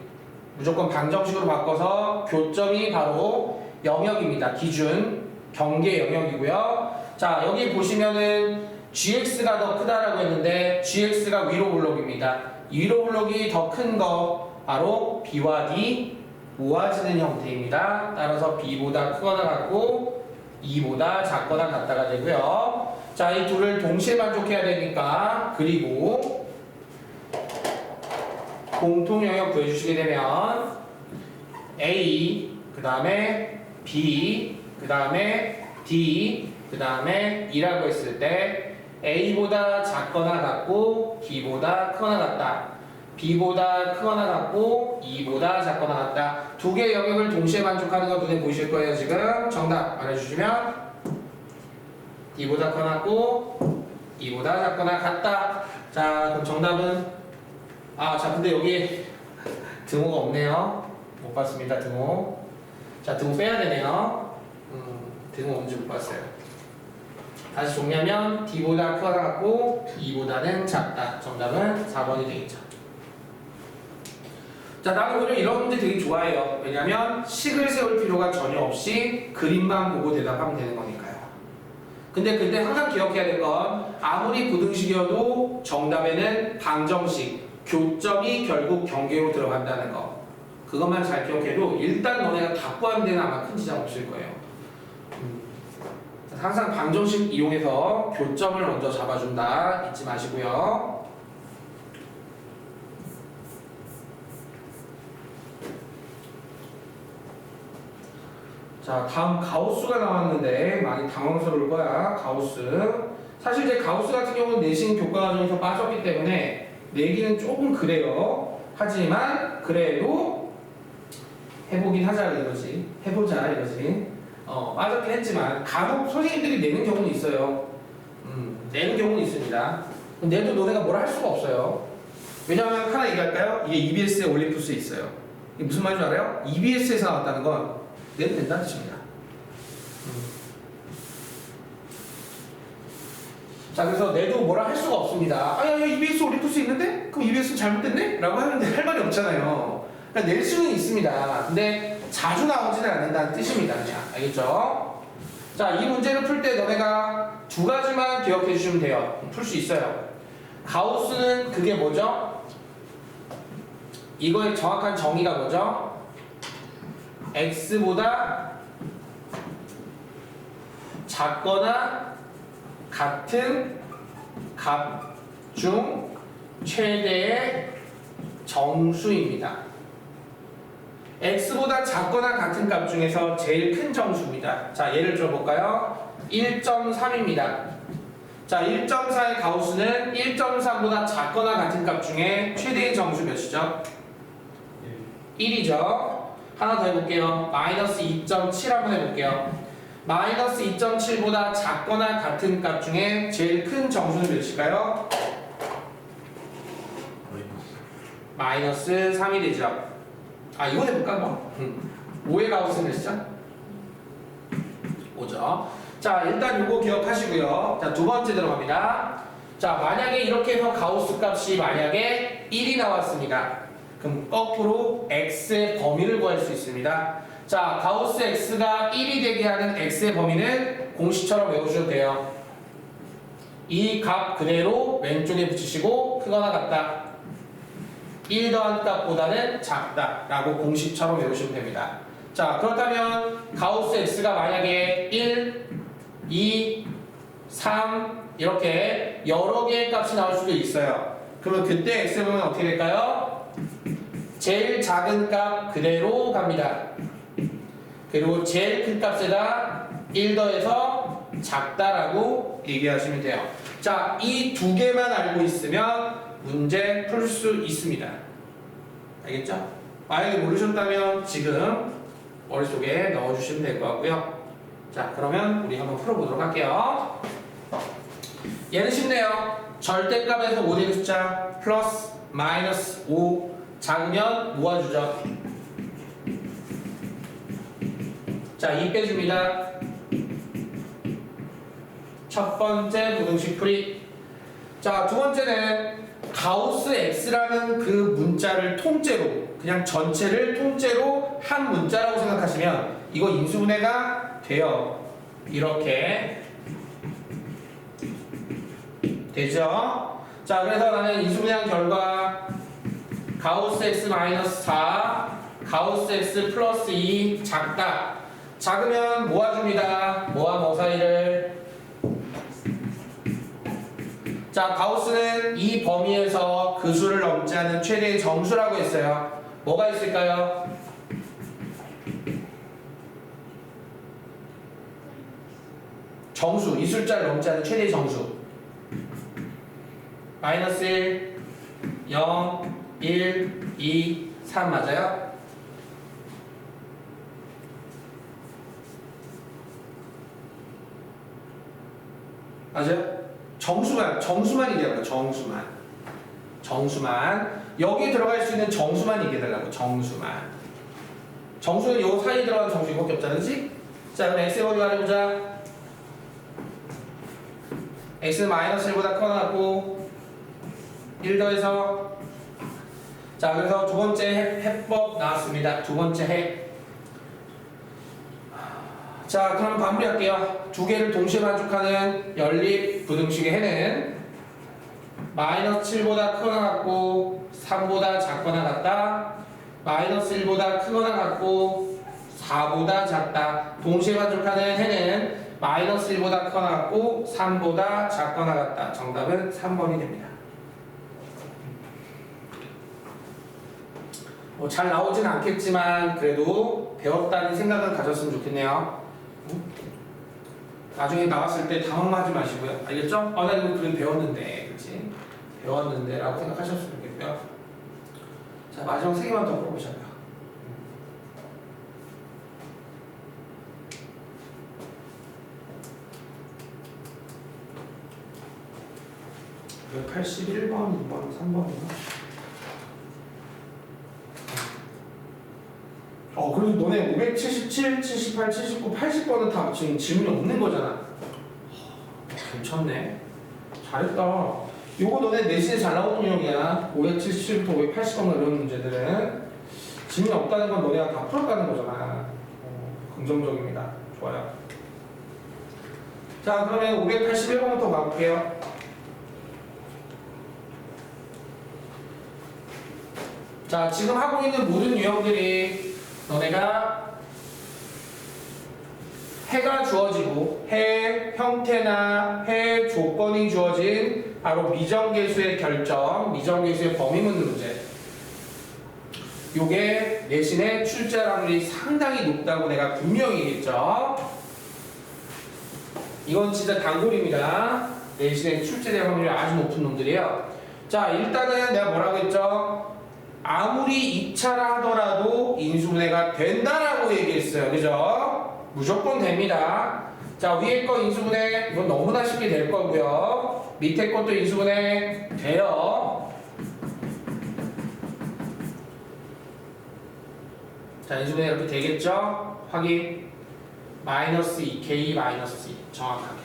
무조건 방정식으로 바꿔서 교점이 바로 영역입니다. 기준 경계 영역이고요. 자, 여기 보시면은 gx가 더 크다라고 했는데 gx가 위로 블록입니다. 위로 블록이 더 큰 거 바로 b와 d 모아지는 형태입니다. 따라서 b보다 크거나 같고 2보다 작거나 같다가 되고요. 자, 이 둘을 동시에 만족해야 되니까 그리고 공통 영역 구해주시게 되면 a 그 다음에 b 그 다음에 d 그 다음에 2라고 했을 때 a보다 작거나 같고 b보다 크거나 같다. b보다 크거나 같고 2보다 작거나 같다. 두 개의 영역을 동시에 만족하는 거 눈에 보이실 거예요. 지금 정답 말해주시면 d보다 크거나 같고 2보다 작거나 같다. 자, 자, 그럼 정답은 자, 근데 여기 등호가 없네요. 못 봤습니다, 등호. 자, 등호 빼야 되네요. 등호 뭔지 못 봤어요. 다시 정리하면 D보다 크다 같고 E보다는 작다. 정답은 4번이 되겠죠. 자, 나는 그냥 이런 문제 되게 좋아해요. 왜냐면 식을 세울 필요가 전혀 없이 그림만 보고 대답하면 되는 거니까요. 근데 항상 기억해야 될 건 아무리 부등식이어도 정답에는 방정식, 교점이 결국 경계로 들어간다는 거. 그것만 잘 기억해도 일단 너네가 다 구하는 데는 아마 큰 지장 없을 거예요. 항상 방정식 이용해서 교점을 먼저 잡아준다. 잊지 마시고요. 자, 다음 가우스가 나왔는데 많이 당황스러울 거야. 가우스. 사실 이제 가우스 같은 경우는 내신 교과과정에서 빠졌기 때문에 내기는 조금 그래요. 하지만 그래도 해보긴 하자 이거지. 해보자 이거지. 빠졌긴 했지만 간혹 선생님들이 내는 경우는 있어요. 내는 경우는 있습니다. 내도 너네가 뭐라 할 수가 없어요. 왜냐하면 하나 얘기할까요? 이게 EBS에 올림푸스에 있어요. 이게 무슨 말인지 알아요? EBS에서 나왔다는 건 내도 된다는 뜻입니다. 자, 그래서 내도 뭐라 할 수가 없습니다. 야, EBS 올림푸스 있는데? 그럼 EBS는 잘못됐네? 라고 하는데 할 말이 없잖아요. 그러니까 낼 수는 있습니다. 근데 자주 나오지는 않는다는 뜻입니다. 자, 알겠죠? 자, 이 문제를 풀 때 너네가 두 가지만 기억해 주시면 돼요. 풀 수 있어요. 가우스는 그게 뭐죠? 이거의 정확한 정의가 뭐죠? x보다 작거나 같은 값 중 최대의 정수입니다. x보다 작거나 같은 값 중에서 제일 큰 정수입니다. 자, 예를 들어볼까요? 1.3입니다. 자, 1.4의 가우스는 1.3보다 작거나 같은 값 중에 최대의 정수 몇이죠? 1이죠. 하나 더 해볼게요. 마이너스 2.7 한번 해볼게요. 마이너스 2.7보다 작거나 같은 값 중에 제일 큰 정수는 몇일까요? 마이너스 3이 되죠. 이거 해볼까 뭐? 5의 가우스는 몇이죠? 5죠. 자, 일단 이거 기억하시고요. 자, 두 번째 들어갑니다. 자, 만약에 이렇게 해서 가우스 값이 만약에 1이 나왔습니다. 그럼 거꾸로 x의 범위를 구할 수 있습니다. 자, 가우스 x가 1이 되게 하는 x의 범위는 공식처럼 외워주셔도 돼요. 이 값 그대로 왼쪽에 붙이시고 크거나 같다. 1 더한 값보다는 작다 라고 공식처럼 외우시면 됩니다. 자, 그렇다면 가우스 x가 만약에 1, 2, 3 이렇게 여러 개의 값이 나올 수도 있어요. 그러면 그때 x의 범위는 어떻게 될까요? 제일 작은 값 그대로 갑니다. 그리고 제일 큰 값에다 1 더해서 작다라고 얘기하시면 돼요. 자, 이 두 개만 알고 있으면 문제 풀 수 있습니다. 알겠죠? 만약에 모르셨다면 지금 머릿속에 넣어주시면 될 것 같고요. 자, 그러면 우리 한번 풀어보도록 할게요. 얘는 쉽네요. 절대값에서 모델 숫자 플러스 마이너스 5 작으면 모아주죠. 자, 2 빼줍니다. 첫 번째 부등식 풀이. 자, 두 번째는 가우스 x라는 그 문자를 통째로 그냥 전체를 통째로 한 문자라고 생각하시면 이거 인수분해가 돼요. 이렇게 되죠. 자, 그래서 나는 인수분해한 결과 가우스 x 마이너스 4 가우스 x 플러스 2 작다. 작으면 모아줍니다. 모아 뭐 사이를. 자, 가우스는 이 범위에서 그 수를 넘지 않은 최대의 정수라고 했어요. 뭐가 있을까요? 정수, 이 숫자를 넘지 않은 최대의 정수. 마이너스 1, 0, 1, 2, 3 맞아요? 맞아요? 정수만 얘기하는 거야. 정수만. 정수만. 여기 들어갈 수 있는 정수만 얘기해달라고. 정수만. 정수는 요 사이에 들어가는 정수 이거밖에 없잖아, 그치? 자, 그럼 x의 범위 말해보자. x는 마이너스 1보다 커나고 1 더해서. 자, 그래서 두 번째 해법 나왔습니다. 두 번째 해. 자, 그럼 마무리할게요. 두 개를 동시에 만족하는 연립 부등식의 해는 마이너스 7보다 크거나 같고 3보다 작거나 같다. 마이너스 1보다 크거나 같고 4보다 작다. 동시에 만족하는 해는 마이너스 1보다 크거나 같고 3보다 작거나 같다. 정답은 3번이 됩니다. 뭐 잘 나오진 않겠지만 그래도 배웠다는 생각을 가졌으면 좋겠네요. 나중에 나왔을 때 당황하지 마시고요. 알겠죠? 나 이거 그림 배웠는데, 그치? 배웠는데 라고 생각하셨으면 좋겠고요. 자, 마지막 3개만 더 풀어보자고요. 왜 81번, 2번, 3번인가? 그래도 너네 577, 78, 79, 80번은 다 지금 질문이 없는 거잖아. 괜찮네. 잘했다. 요거 너네 내신에 잘 나오는 유형이야. 577부터 580번 이런 문제들은 질문이 없다는 건 너네가 다 풀었다는 거잖아. 긍정적입니다. 좋아요. 자, 그러면 581번부터 가볼게요. 자, 지금 하고 있는 모든 유형들이 너네가 해가 주어지고 해 형태나 해 조건이 주어진 바로 미정계수의 결정, 미정계수의 범위 묻는 문제. 요게 내신의 출제 확률이 상당히 높다고 내가 분명히 얘기했죠. 이건 진짜 단골입니다. 내신의 출제될 확률이 아주 높은 놈들이에요. 자, 일단은 내가 뭐라고 했죠? 아무리 2차라 하더라도 인수분해가 된다라고 얘기했어요. 그죠? 무조건 됩니다. 자, 위에 거 인수분해 이건 너무나 쉽게 될 거고요. 밑에 것도 인수분해 돼요. 자, 인수분해 이렇게 되겠죠? 확인. 마이너스 2k 마이너스 2 정확하게.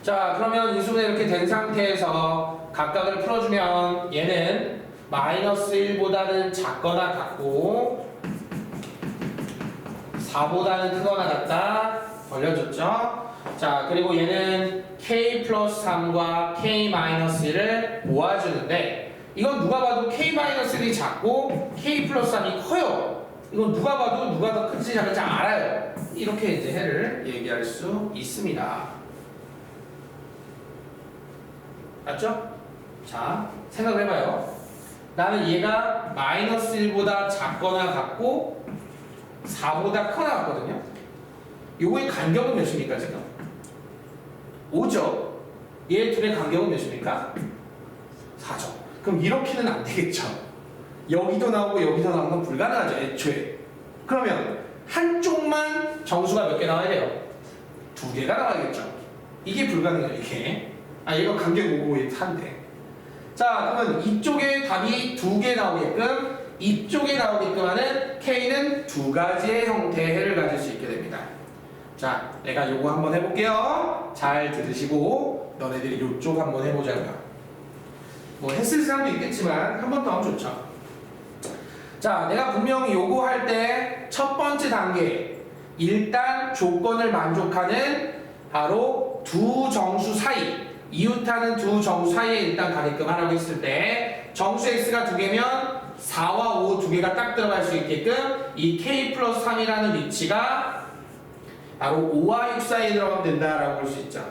자, 그러면 인수분해 이렇게 된 상태에서 각각을 풀어주면 얘는 마이너스 1보다는 작거나 같고 4보다는 크거나 같다. 벌려줬죠? 자, 그리고 얘는 k 플러스 3과 k 마이너스 1을 모아주는데 이건 누가 봐도 k 마이너스 1이 작고 k 플러스 3이 커요. 이건 누가 봐도 누가 더 큰지 작은지 알아요. 이렇게 이제 해를 얘기할 수 있습니다. 맞죠? 자, 생각을 해봐요. 나는 얘가 마이너스 1보다 작거나 같고 4보다 크거나 같거든요. 요거의 간격은 몇입니까 지금? 5죠? 얘 둘의 간격은 몇입니까? 4죠. 그럼 이렇게는 안 되겠죠. 여기도 나오고 여기도 나오는 건 불가능하죠 애초에. 그러면 한쪽만 정수가 몇 개 나와야 돼요? 2개가 나와야겠죠. 이게 불가능해요 이게. 얘가 간격 5고 4인데. 자, 그러면 이쪽에 답이 2개 나오게끔 이쪽에 나오게끔 하는 K는 2가지의 형태의 해를 가질 수 있게 됩니다. 자, 내가 요거 한번 해볼게요. 잘 들으시고 너네들이 요쪽 한번 해보자고요. 뭐 했을 사람도 있겠지만 한 번 더 하면 좋죠. 자, 내가 분명히 요거 할 때 첫 번째 단계 일단 조건을 만족하는 바로 두 정수 사이 이웃하는 두 정수 사이에 일단 가게끔 하라고 했을 때 정수 x가 2개면 4와 5 2개가 딱 들어갈 수 있게끔 이 k 플러스 3이라는 위치가 바로 5와 6 사이에 들어가면 된다라고 볼 수 있죠.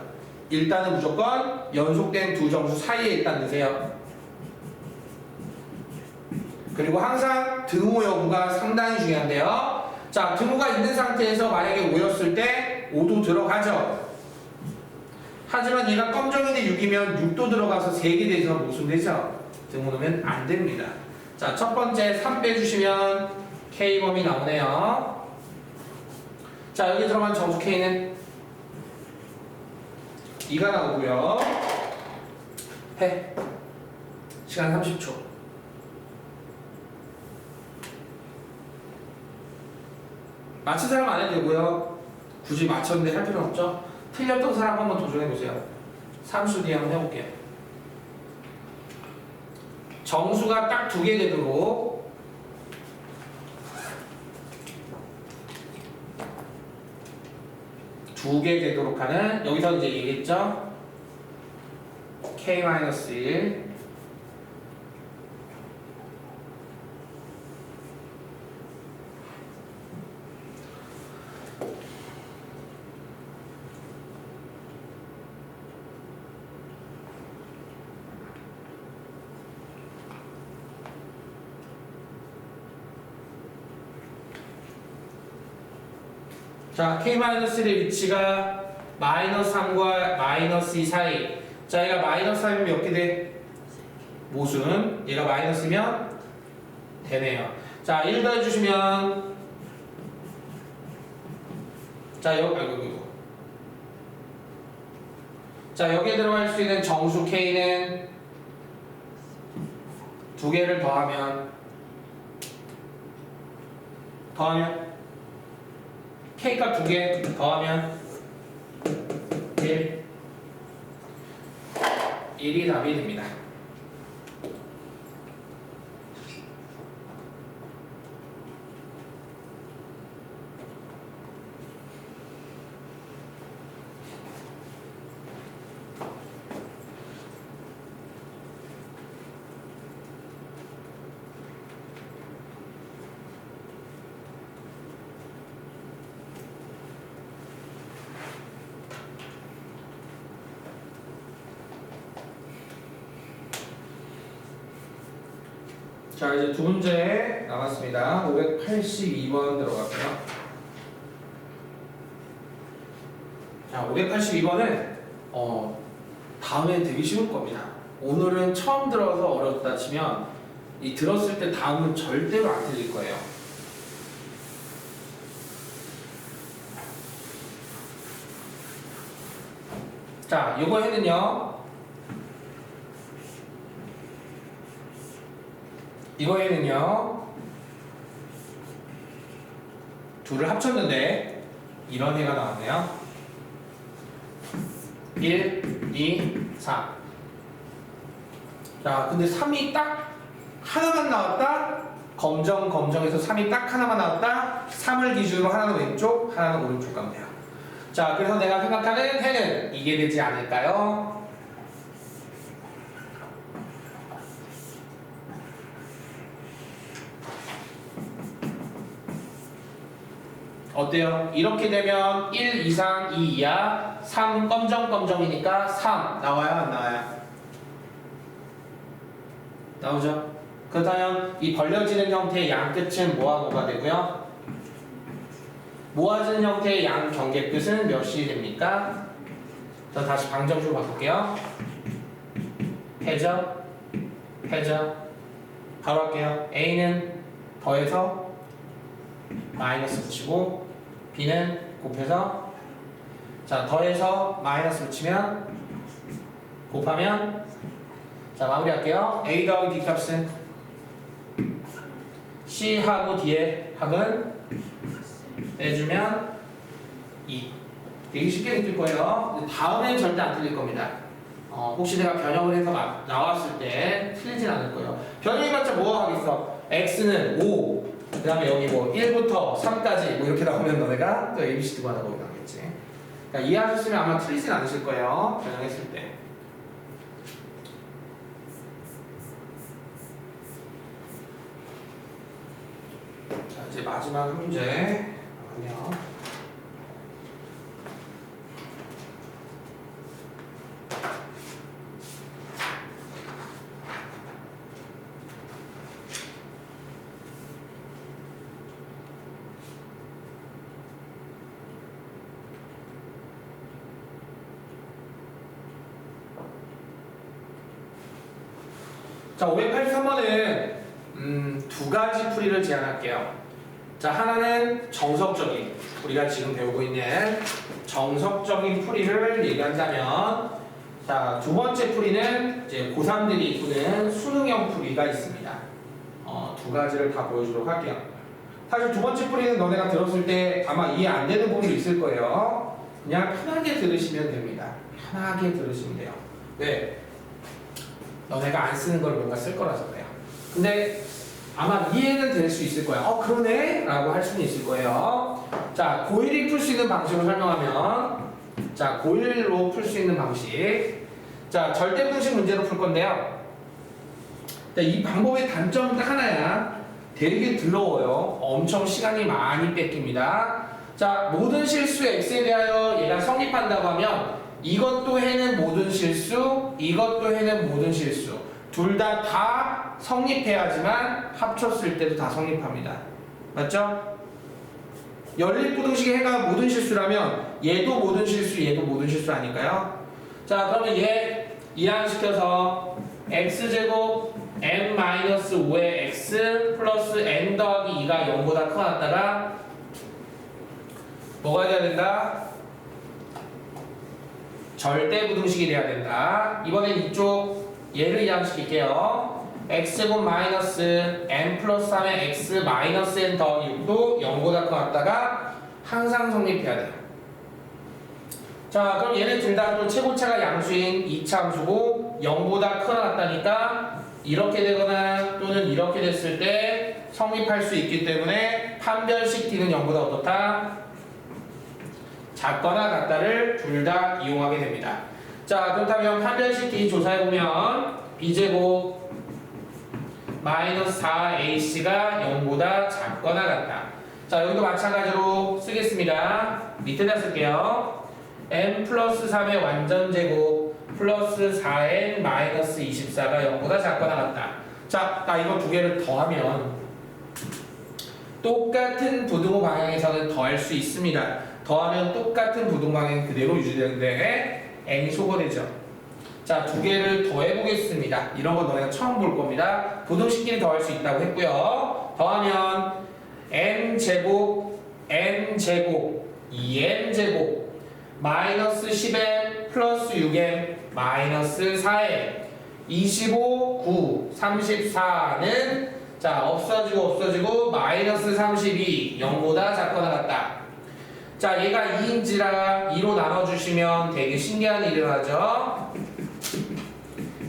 일단은 무조건 연속된 두 정수 사이에 일단 넣으세요. 그리고 항상 등호 여부가 상당히 중요한데요. 자, 등호가 있는 상태에서 만약에 5였을 때 5도 들어가죠. 하지만 얘가 검정인데 6이면 6도 들어가서 3개 돼서 모순되죠. 등호 넣으면 안 됩니다. 자, 첫 번째 3 빼주시면 K범위 나오네요. 자, 여기 들어간 정수 K는 2가 나오고요. 해. 시간 30초. 맞힌 사람 안 해도 되고요. 굳이 맞췄는데 할 필요는 없죠. 틀렸던 사람 한번 도전해보세요. 3수 뒤에 한번 해볼게요. 정수가 딱 2개 되도록 하는, 여기서 이제 얘기했죠? K-1 자, K-1의 위치가 마이너스 3과 마이너스 2 사이. 자, 얘가 마이너스 3이면 몇 개 돼? 모순. 얘가 마이너스면 되네요. 자, 1 더해주시면, 자, 자, 여기에 들어갈 수 있는 정수 K는 2개를 더하면 K값 2개 더하면 1이 답이 됩니다. 자, 이제 두 문제 남았습니다. 582번 들어갈게요. 자, 582번은 다음에 되게 쉬울 겁니다. 오늘은 처음 들어서 어렵다 치면 이 들었을 때 다음은 절대로 안 틀릴 거예요. 자, 요거 이거에는요 둘을 합쳤는데 이런 해가 나왔네요. 1, 2, 3. 자, 근데 3이 딱 하나만 나왔다. 검정에서 3이 딱 하나만 나왔다. 3을 기준으로 하나는 왼쪽, 하나는 오른쪽 가면 돼요. 자, 그래서 내가 생각하는 해는 이게 되지 않을까요? 어때요? 이렇게 되면 1 이상 2 이하 3 검정이니까 3 나와요? 안 나와요? 나오죠? 그렇다면 이 벌려지는 형태의 양 끝은 뭐와 뭐가 되고요? 모아지는 형태의 양 경계 끝은 몇이 됩니까? 자, 다시 방정식으로 바꿀게요. 해죠? 바로 할게요. A는 더해서 마이너스 붙이고 B는 곱해서, 자, 더해서 마이너스 붙이면 곱하면, 자, 마무리할게요. A 더하기 B 값은 C하고 D의 합은 빼주면 2. 되게 쉽게 느낄 거예요. 다음엔 절대 안 틀릴 겁니다. 혹시 내가 변형을 해서 나왔을 때 틀리진 않을 거예요. 변형해봤자 뭐 하겠어? X는 5, 그 다음에 여기 뭐 1부터 3까지 뭐 이렇게 나오면 너네가 또 ABCD가 하나 거기 나오겠지. 그러니까 이해하셨으면 아마 틀리진 않으실 거예요. 변형했을 때. 자, 이제 마지막 문제. 아니요. 자, 583번은 두 가지 풀이를 제안할게요. 자, 하나는 정석적인, 우리가 지금 배우고 있는 정석적인 풀이를 얘기한다면, 자, 두 번째 풀이는 이제 고3들이 푸는 수능형 풀이가 있습니다. 두 가지를 다 보여주도록 할게요. 사실 두 번째 풀이는 너네가 들었을 때 아마 이해 안 되는 부분도 있을 거예요. 그냥 편하게 들으시면 됩니다. 편하게 들으시면 돼요. 네. 너네가 안 쓰는 걸 뭔가 쓸 거라서 그래요. 근데 아마 이해는 될 수 있을 거야. 그러네? 라고 할 수는 있을 거예요. 자, 고1이 풀 수 있는 방식으로 설명하면, 자, 고1로 풀 수 있는 방식. 자, 절대분식 문제로 풀 건데요. 자, 이 방법의 단점은 딱 하나야. 되게 더러워요. 엄청 시간이 많이 뺏깁니다. 자, 모든 실수 x에 대하여 얘가 성립한다고 하면 이것도 해는 모든 실수, 이것도 해는 모든 실수. 둘 다 성립해야지만 합쳤을 때도 다 성립합니다. 맞죠? 연립부등식의 해가 모든 실수라면 얘도 모든 실수, 얘도 모든 실수 아닐까요? 자, 그러면 얘 이항시켜서 x제곱 n-5의 x 플러스 n 더하기 2가 0보다 커놨다가 뭐가 돼야 된다? 절대부등식이 돼야 된다. 이번엔 이쪽 얘를 이항시킬게요. x제곱 마이너스 n 플러스 3의 x 마이너스 n 더하기 6도 0보다 커놨다가 항상 성립해야 돼요. 자, 그럼 얘네 둘 다 또 최고차가 양수인 이차함수고 0보다 커놨다니까 이렇게 되거나 또는 이렇게 됐을 때 성립할 수 있기 때문에 판별식 t는 0보다 어떻다? 작거나 같다를 둘 다 이용하게 됩니다. 자, 그렇다면 판별식 t 조사해보면 b제곱 마이너스 4ac가 0보다 작거나 같다. 자, 여기도 마찬가지로 쓰겠습니다. 밑에다 쓸게요. n 플러스 3의 완전제곱 플러스 4n 마이너스 24가 0보다 작거나 같다. 자, 나 이거 두 개를 더하면 똑같은 부등호 방향에서는 더할 수 있습니다. 더하면 똑같은 부등 방향 그대로 유지되는데 n이 소거되죠. 자, 두 개를 더해보겠습니다. 이런 거 너네가 처음 볼 겁니다. 부등식끼리 더할 수 있다고 했고요. 더하면 n제곱 2n제곱 마이너스 10n 플러스 6n 마이너스 4n 25, 9, 34는 자, 없어지고 마이너스 32 0보다 작거나 같다. 자, 얘가 2인지라 2로 나눠주시면 되게 신기한 일이 일어나죠.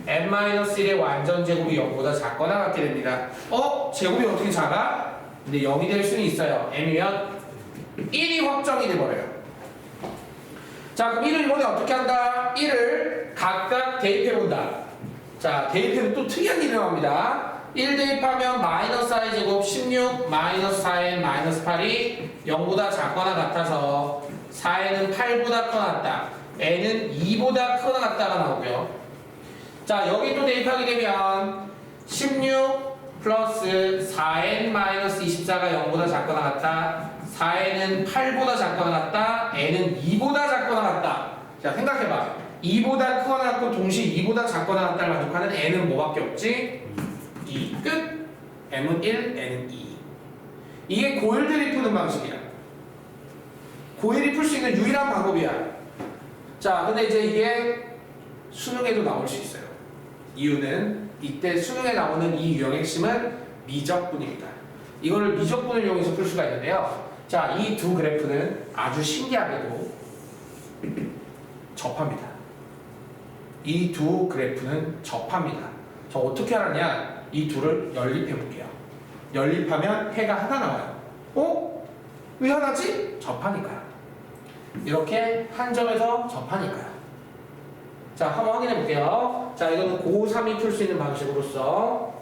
n-1의 완전제곱이 0보다 작거나 같게 됩니다. 제곱이 어떻게 작아? 근데 0이 될 수는 있어요. n이면 1이 확정이 돼버려요. 자, 그럼 1을 이번에 어떻게 한다? 1을 각각 대입해본다. 자, 대입해도 또 특이한 일이 일어납니다. 1 대입하면 마이너스 4의 제곱 16 마이너스 4n 마이너스 8이 0보다 작거나 같아서 4n은 8보다 커났다. n은 2보다 커나 같다가 나오고요. 자, 여기 또 대입하게 되면 16 플러스 4n 마이너스 24가 0보다 작거나 같다. 4n은 8보다 작거나 같다. n은 2보다 작거나 같다. 자, 생각해봐. 2보다 크거나 같고 동시에 2보다 작거나 같다를 만족하는 n은 뭐밖에 없지? 2. 끝. m은 1, n은 2. 이게 고1들이 푸는 방식이야. 고1이 풀 수 있는 유일한 방법이야. 자, 근데 이제 이게 수능에도 나올 수 있어요. 이유는 이때 수능에 나오는 이 유형의 핵심은 미적분입니다. 이거를 미적분을 이용해서 풀 수가 있는데요. 자, 이 두 그래프는 아주 신기하게도 접합니다. 이 두 그래프는 접합니다. 저 어떻게 하느냐? 이 둘을 연립해 볼게요. 연립하면 해가 하나 나와요. 왜 하나지? 접하니까요. 이렇게 한 점에서 접하니까요. 자, 한번 확인해 볼게요. 자, 이거는 고3이 풀 수 있는 방식으로서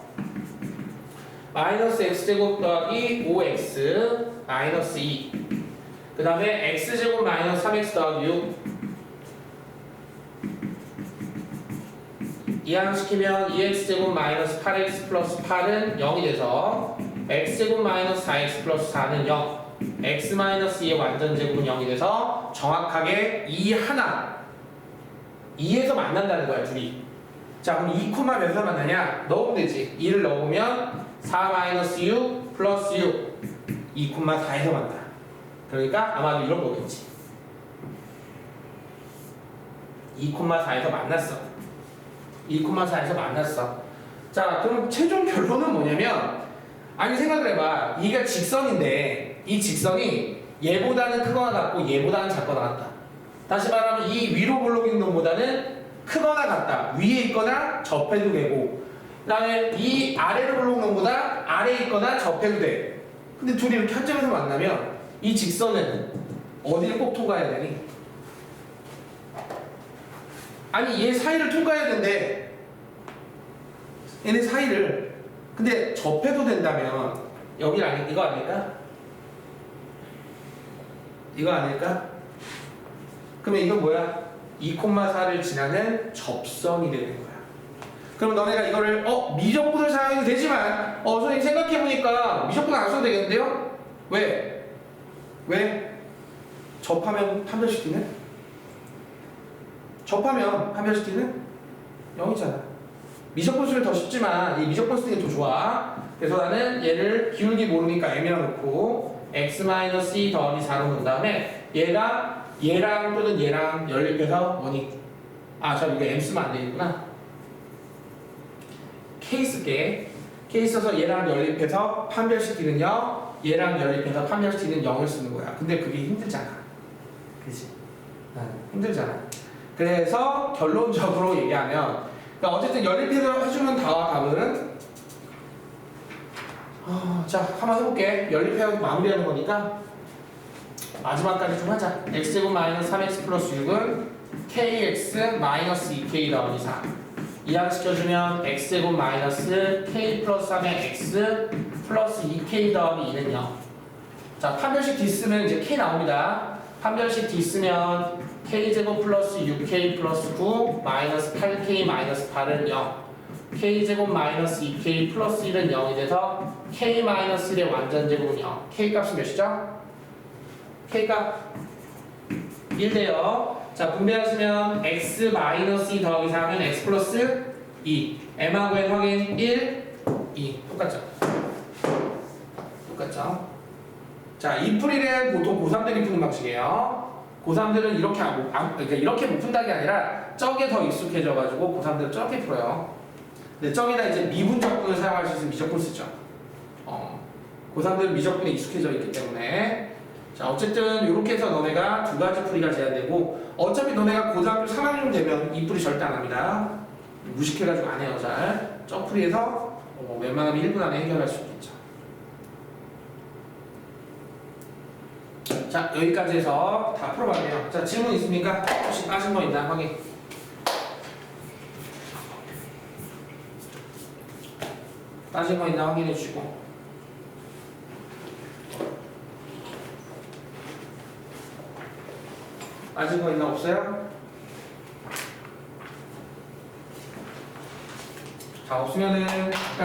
마이너스 x제곱 더하기 5x 마이너스 2. 그 다음에 x제곱 마이너스 3x 더하기 6. 이항시키면 2x제곱 마이너스 8x 플러스 8은 0이 돼서 x제곱 마이너스 4x 플러스 4는 0, x 마이너스 2의 완전제곱은 0이 돼서 정확하게 2 하나 2에서 만난다는 거야, 둘이. 자, 그럼 2, 몇에서 만나냐? 넣으면 되지. 2를 넣으면 4 마이너스 6 플러스 6 2, 4에서 만나. 그러니까 아마도 이런 거겠지. 2,4에서 만났어. 2,4에서 만났어. 자, 그럼 최종 결론은 뭐냐면, 아니 생각을 해봐. 이가 직선인데 이 직선이 얘보다는 크거나 같고 얘보다는 작거나 같다. 다시 말하면 이 위로 볼록인 놈보다는 크거나 같다. 위에 있거나 접해도 되고, 그 다음에 이 아래로 볼록인 놈보다 아래에 있거나 접해도 돼. 근데 둘이 이렇게 한 점에서 만나면 이 직선은 어디를 꼭 통과해야 되니? 아니 얘 사이를 통과해야 된대. 얘네 사이를. 근데 접해도 된다면 여기 아니 이거 아닐까? 이거 아닐까? 그러면 이건 뭐야? 2,4를 지나는 접선이 되는 거야. 그럼 너네가 이거를 미적분을 사용해도 되지만 선생님 생각해보니까 미적분 안 써도 되겠는데요? 왜? 왜? 접하면 판별시키는? 접하면 판별시키는 0이잖아. 미적분 쓰기 더 쉽지만 이 미적분 쓰는 게 더 좋아. 그래서 나는 얘를 기울기 모르니까 m이라 놓고 x-2 더하기 4로 놓은 다음에 얘랑 또는 얘랑 연립해서 뭐니? 저 이거 m 쓰면 안 되겠구나. k 쓸게. k 써서 얘랑 연립해서 판별시키는 0, 얘랑 연립해서 판별시키는 0을 쓰는 거야. 근데 그게 힘들잖아. 그치? 힘들잖아. 그래서 결론적으로 얘기하면, 그러니까 어쨌든 연립해서 해주는 답은 자, 한번 해볼게. 연립해서 마무리하는 거니까 마지막까지 좀 하자. x제곱 마이너스 3x 플러스 6은 kx 마이너스 2k 더하기 4. 이항시켜주면 x제곱 마이너스 k 플러스 3의 x 플러스 2k 더하기 2는 0. 자, 판별식 D 쓰면 이제 k 나옵니다. 판별식 D 쓰면 k제곱 플러스 6k 플러스 9 마이너스 8k 마이너스 8은 0. k제곱 마이너스 2k 플러스 1은 0이 돼서 k 마이너스 1의 완전제곱은 0. k 값은 몇이죠? k 값 1 돼요. 자, 분배하시면 x 마이너스 2 더하기 4면 x 플러스 2. m하고 n 확인 1, 2. 똑같죠? 똑같죠? 자, 이 풀이는 보통 고3들이 푸는 방식이에요. 고3들은 그러니까 이렇게 못 푼다는 게 아니라 저게 더 익숙해져가지고 고3들은 저렇게 풀어요. 근데 저기다 이제 미분적분을 사용할 수 있으면 미적분 쓰죠. 고3들은 미적분에 익숙해져 있기 때문에. 자, 어쨌든 이렇게 해서 너네가 두 가지 풀이가 제한되고, 어차피 너네가 고등학교 3학년 되면 이 풀이 절대 안 합니다. 무식해가지고 안 해요, 잘. 저 풀이에서 웬만하면 1분 안에 해결할 수 있겠죠. 자, 여기까지 해서 다 풀어봤네요. 자, 질문 있습니까? 혹시 빠진 거 있나 확인. 빠진 거 있나 확인해 주시고. 빠진 거 있나 없어요? 자, 없으면은